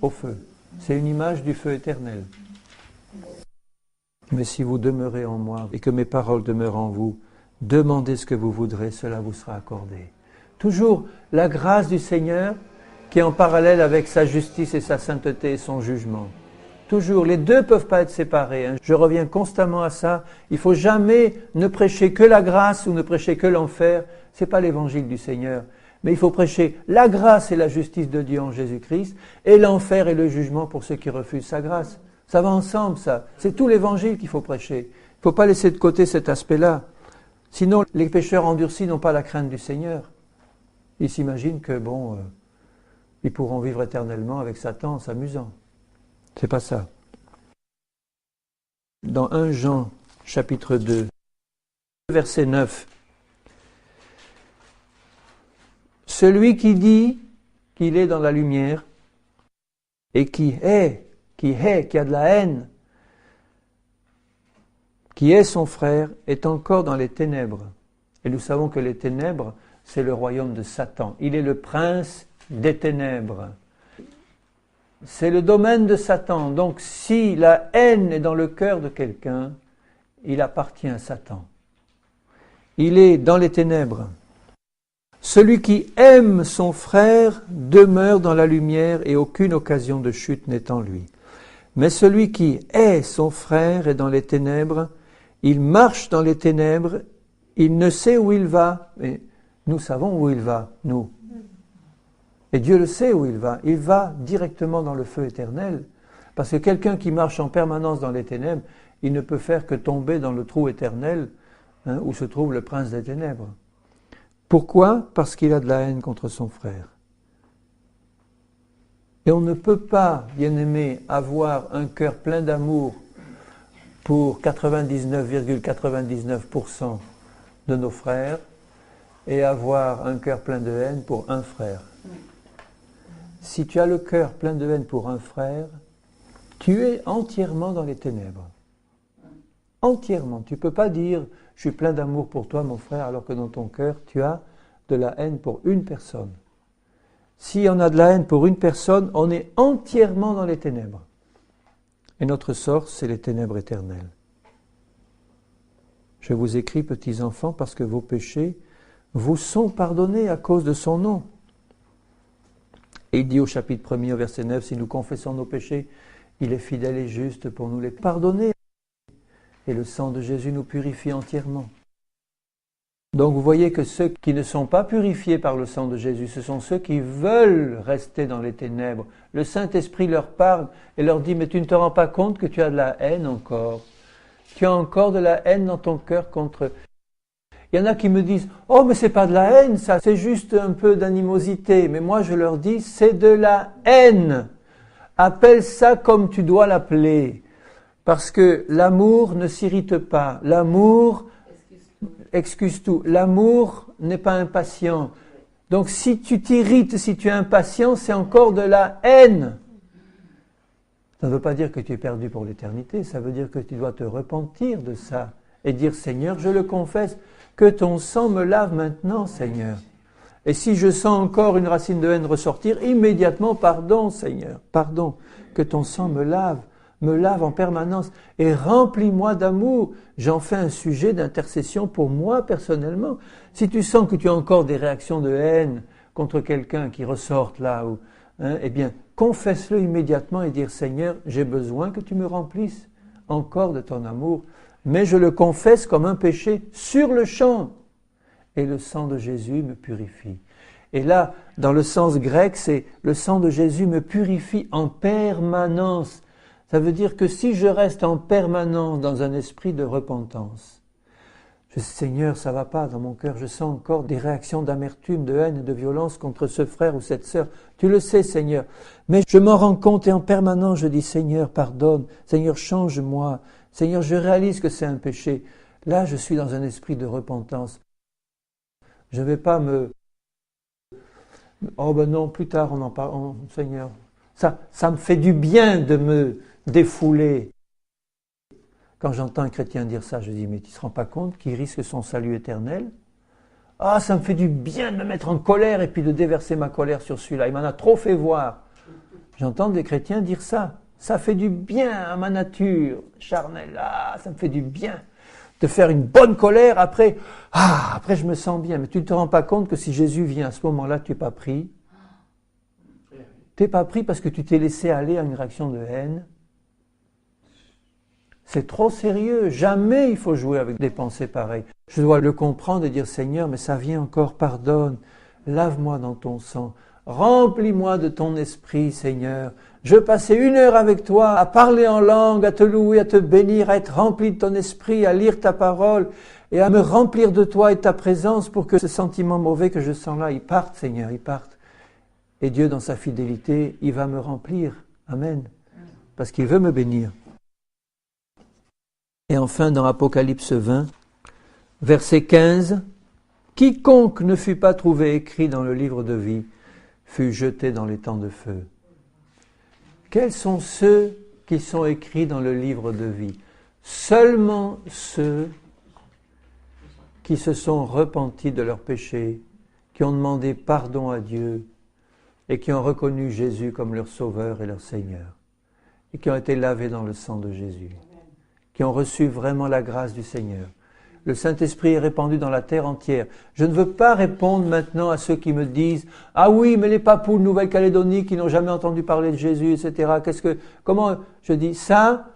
Au feu. C'est une image du feu éternel. Mais si vous demeurez en moi et que mes paroles demeurent en vous, demandez ce que vous voudrez, cela vous sera accordé. Toujours la grâce du Seigneur qui est en parallèle avec sa justice et sa sainteté et son jugement. Toujours, les deux ne peuvent pas être séparés. Je reviens constamment à ça. Il ne faut jamais ne prêcher que la grâce ou ne prêcher que l'enfer. Ce n'est pas l'évangile du Seigneur. Mais il faut prêcher la grâce et la justice de Dieu en Jésus-Christ et l'enfer et le jugement pour ceux qui refusent sa grâce. Ça va ensemble, ça. C'est tout l'évangile qu'il faut prêcher. Il ne faut pas laisser de côté cet aspect-là. Sinon, les pécheurs endurcis n'ont pas la crainte du Seigneur. Ils s'imaginent que, ils pourront vivre éternellement avec Satan en s'amusant. C'est pas ça. Dans 1 Jean, chapitre 2, verset 9, celui qui dit qu'il est dans la lumière et qui a de la haine, qui est son frère, est encore dans les ténèbres. Et nous savons que les ténèbres, c'est le royaume de Satan. Il est le prince des ténèbres. C'est le domaine de Satan. Donc si la haine est dans le cœur de quelqu'un, il appartient à Satan. Il est dans les ténèbres. Celui qui aime son frère demeure dans la lumière et aucune occasion de chute n'est en lui. Mais celui qui hait son frère est dans les ténèbres, il marche dans les ténèbres, il ne sait où il va. Mais nous savons où il va, nous. Et Dieu le sait où il va. Il va directement dans le feu éternel. Parce que quelqu'un qui marche en permanence dans les ténèbres, il ne peut faire que tomber dans le trou éternel où se trouve le prince des ténèbres. Pourquoi ? Parce qu'il a de la haine contre son frère. Et on ne peut pas, bien-aimé, avoir un cœur plein d'amour pour 99,99% de nos frères et avoir un cœur plein de haine pour un frère. Si tu as le cœur plein de haine pour un frère, tu es entièrement dans les ténèbres. Entièrement. Tu ne peux pas dire « je suis plein d'amour pour toi, mon frère », alors que dans ton cœur, tu as de la haine pour une personne. Si on a de la haine pour une personne, on est entièrement dans les ténèbres. Et notre sort, c'est les ténèbres éternelles. Je vous écris, petits enfants, parce que vos péchés vous sont pardonnés à cause de son nom. Et il dit au chapitre 1er, au verset 9, si nous confessons nos péchés, il est fidèle et juste pour nous les pardonner. Et le sang de Jésus nous purifie entièrement. Donc vous voyez que ceux qui ne sont pas purifiés par le sang de Jésus, ce sont ceux qui veulent rester dans les ténèbres. Le Saint-Esprit leur parle et leur dit, mais tu ne te rends pas compte que tu as de la haine encore. Tu as encore de la haine dans ton cœur contre... Il y en a qui me disent, oh mais c'est pas de la haine ça, c'est juste un peu d'animosité. Mais moi je leur dis, c'est de la haine. Appelle ça comme tu dois l'appeler. Parce que l'amour ne s'irrite pas. L'amour excuse tout. L'amour n'est pas impatient. Donc si tu t'irrites, si tu es impatient, c'est encore de la haine. Ça ne veut pas dire que tu es perdu pour l'éternité. Ça veut dire que tu dois te repentir de ça. Et dire, Seigneur, je le confesse, que ton sang me lave maintenant, Seigneur. Et si je sens encore une racine de haine ressortir, immédiatement, pardon, Seigneur. Pardon, que ton sang me lave en permanence et remplis-moi d'amour. J'en fais un sujet d'intercession pour moi personnellement. Si tu sens que tu as encore des réactions de haine contre quelqu'un qui ressortent là, eh bien, confesse-le immédiatement et dire, Seigneur, j'ai besoin que tu me remplisses encore de ton amour, mais je le confesse comme un péché sur le champ. Et le sang de Jésus me purifie. Et là, dans le sens grec, c'est le sang de Jésus me purifie en permanence. Ça veut dire que si je reste en permanence dans un esprit de repentance, Seigneur, ça va pas dans mon cœur, je sens encore des réactions d'amertume, de haine et de violence contre ce frère ou cette sœur. Tu le sais, Seigneur. Mais je m'en rends compte et en permanence, je dis, Seigneur, pardonne. Seigneur, change-moi. Seigneur, je réalise que c'est un péché. Là, je suis dans un esprit de repentance. Je ne vais pas oh ben non, plus tard on en parle. Oh, Seigneur, ça me fait du bien de me défouler. Quand j'entends un chrétien dire ça, je dis, mais tu ne te rends pas compte qu'il risque son salut éternel ? Ah, ça me fait du bien de me mettre en colère et puis de déverser ma colère sur celui-là. Il m'en a trop fait voir. J'entends des chrétiens dire ça. Ça fait du bien à ma nature charnelle. Ah, ça me fait du bien de faire une bonne colère. Après je me sens bien. Mais tu ne te rends pas compte que si Jésus vient à ce moment-là, tu n'es pas pris. Tu n'es pas pris parce que tu t'es laissé aller à une réaction de haine. C'est trop sérieux. Jamais il faut jouer avec des pensées pareilles. Je dois le comprendre et dire, Seigneur, mais ça vient encore, pardonne. Lave-moi dans ton sang. Remplis-moi de ton esprit, Seigneur. Je passais 1 heure avec toi à parler en langue, à te louer, à te bénir, à être rempli de ton esprit, à lire ta parole et à me remplir de toi et de ta présence pour que ce sentiment mauvais que je sens là, il parte, Seigneur, il parte. Et Dieu, dans sa fidélité, il va me remplir. Amen. Parce qu'il veut me bénir. Et enfin, dans Apocalypse 20, verset 15, « Quiconque ne fut pas trouvé écrit dans le livre de vie fut jeté dans les temps de feu. » Quels sont ceux qui sont écrits dans le livre de vie? Seulement ceux qui se sont repentis de leurs péchés, qui ont demandé pardon à Dieu et qui ont reconnu Jésus comme leur Sauveur et leur Seigneur, et qui ont été lavés dans le sang de Jésus, qui ont reçu vraiment la grâce du Seigneur. Le Saint-Esprit est répandu dans la terre entière. Je ne veux pas répondre maintenant à ceux qui me disent « Ah oui, mais les papous de Nouvelle-Calédonie qui n'ont jamais entendu parler de Jésus, etc. » Comment je dis ça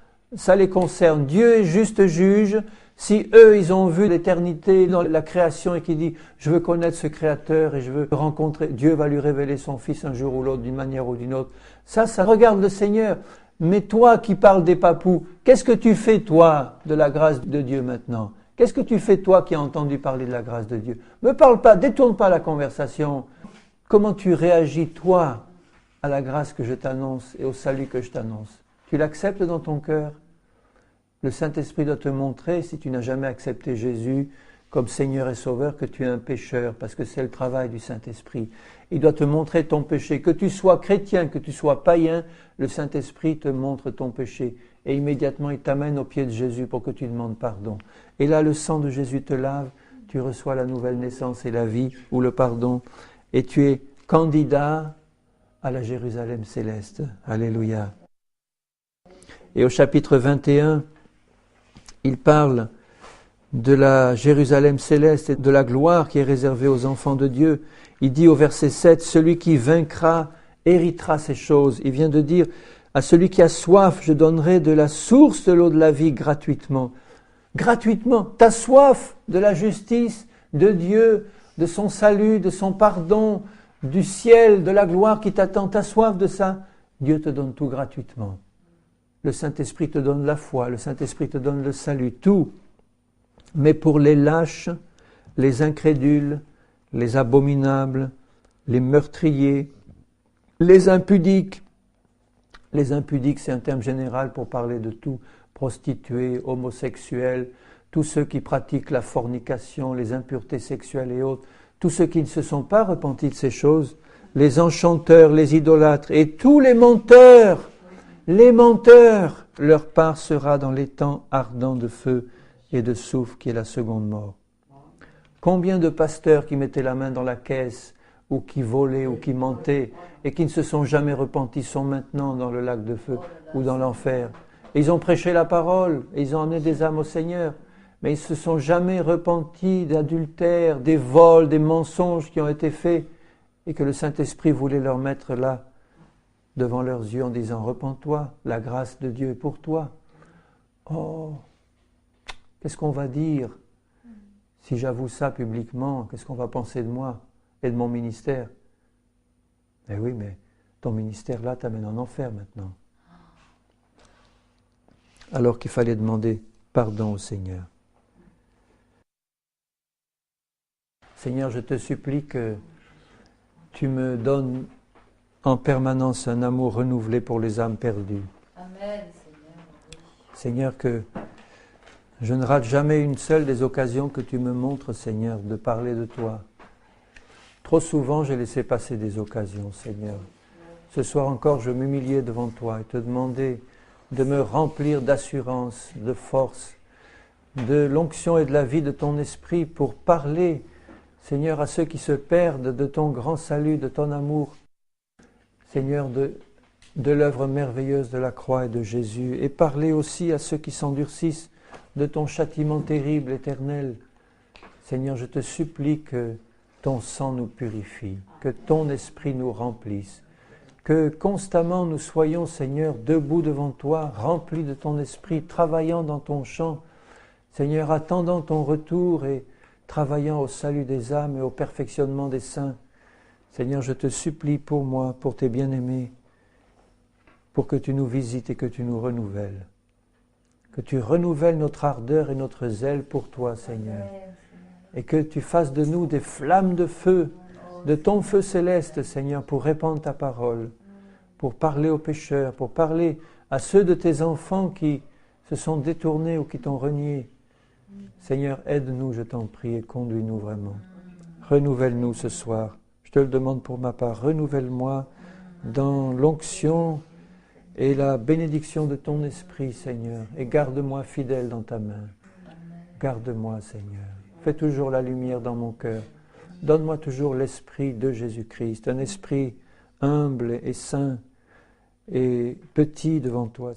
les concerne. Dieu est juste juge. Si eux, ils ont vu l'éternité dans la création et qui dit « Je veux connaître ce Créateur et je veux rencontrer, Dieu va lui révéler son Fils un jour ou l'autre, d'une manière ou d'une autre. » Ça regarde le Seigneur. Mais toi qui parles des papous, qu'est-ce que tu fais toi de la grâce de Dieu maintenant? Qu'est-ce que tu fais toi qui as entendu parler de la grâce de Dieu? Ne parle pas, détourne pas la conversation. Comment tu réagis toi à la grâce que je t'annonce et au salut que je t'annonce? Tu l'acceptes dans ton cœur? Le Saint-Esprit doit te montrer, si tu n'as jamais accepté Jésus comme Seigneur et Sauveur, que tu es un pécheur, parce que c'est le travail du Saint-Esprit. Il doit te montrer ton péché. Que tu sois chrétien, que tu sois païen, le Saint-Esprit te montre ton péché. Et immédiatement, il t'amène aux pieds de Jésus pour que tu demandes pardon. Et là, le sang de Jésus te lave, tu reçois la nouvelle naissance et la vie, ou le pardon, et tu es candidat à la Jérusalem céleste. Alléluia. Et au chapitre 21, il parle de la Jérusalem céleste et de la gloire qui est réservée aux enfants de Dieu. Il dit au verset 7, « Celui qui vaincra héritera ces choses. » Il vient de dire, « À celui qui a soif, je donnerai de la source de l'eau de la vie gratuitement. » Gratuitement. Tu as soif de la justice de Dieu, de son salut, de son pardon, du ciel, de la gloire qui t'attend. Tu as soif de ça. Dieu te donne tout gratuitement. Le Saint-Esprit te donne la foi, le Saint-Esprit te donne le salut, tout. Mais pour les lâches, les incrédules, les abominables, les meurtriers, les impudiques c'est un terme général pour parler de tout, prostituées, homosexuels, tous ceux qui pratiquent la fornication, les impuretés sexuelles et autres, tous ceux qui ne se sont pas repentis de ces choses, les enchanteurs, les idolâtres et tous les menteurs, leur part sera dans les temps ardents de feu et de soufre qui est la seconde mort. Combien de pasteurs qui mettaient la main dans la caisse ou qui volaient ou qui mentaient et qui ne se sont jamais repentis sont maintenant dans le lac de feu ou dans l'enfer. Et ils ont prêché la parole et ils ont amené des âmes au Seigneur, mais ils ne se sont jamais repentis d'adultère, des vols, des mensonges qui ont été faits et que le Saint-Esprit voulait leur mettre là devant leurs yeux en disant « Repens-toi, la grâce de Dieu est pour toi. » Oh, qu'est-ce qu'on va dire si j'avoue ça publiquement? Qu'est-ce qu'on va penser de moi et de mon ministère? Eh oui, mais ton ministère là t'amène en enfer maintenant. Alors qu'il fallait demander pardon au Seigneur. Seigneur, je te supplie que tu me donnes en permanence un amour renouvelé pour les âmes perdues. Amen, Seigneur, que je ne rate jamais une seule des occasions que tu me montres, Seigneur, de parler de toi. Trop souvent, j'ai laissé passer des occasions, Seigneur. Ce soir encore, je m'humiliais devant toi et te demandais de me remplir d'assurance, de force, de l'onction et de la vie de ton esprit pour parler, Seigneur, à ceux qui se perdent de ton grand salut, de ton amour. Seigneur, de l'œuvre merveilleuse de la croix et de Jésus, et parler aussi à ceux qui s'endurcissent de ton châtiment terrible, éternel. Seigneur, je te supplie que ton sang nous purifie, que ton esprit nous remplisse, que constamment nous soyons, Seigneur, debout devant toi, remplis de ton esprit, travaillant dans ton champ, Seigneur, attendant ton retour et travaillant au salut des âmes et au perfectionnement des saints. Seigneur, je te supplie pour moi, pour tes bien-aimés, pour que tu nous visites et que tu nous renouvelles. Que tu renouvelles notre ardeur et notre zèle pour toi, Seigneur. Et que tu fasses de nous des flammes de feu, de ton feu céleste, Seigneur, pour répandre ta parole, pour parler aux pécheurs, pour parler à ceux de tes enfants qui se sont détournés ou qui t'ont renié. Seigneur, aide-nous, je t'en prie, et conduis-nous vraiment. Renouvelle-nous ce soir. Je te le demande pour ma part. Renouvelle-moi dans l'onction et la bénédiction de ton esprit, Seigneur. Et garde-moi fidèle dans ta main. Garde-moi, Seigneur. Fais toujours la lumière dans mon cœur. Donne-moi toujours l'esprit de Jésus-Christ, un esprit humble et saint et petit devant toi.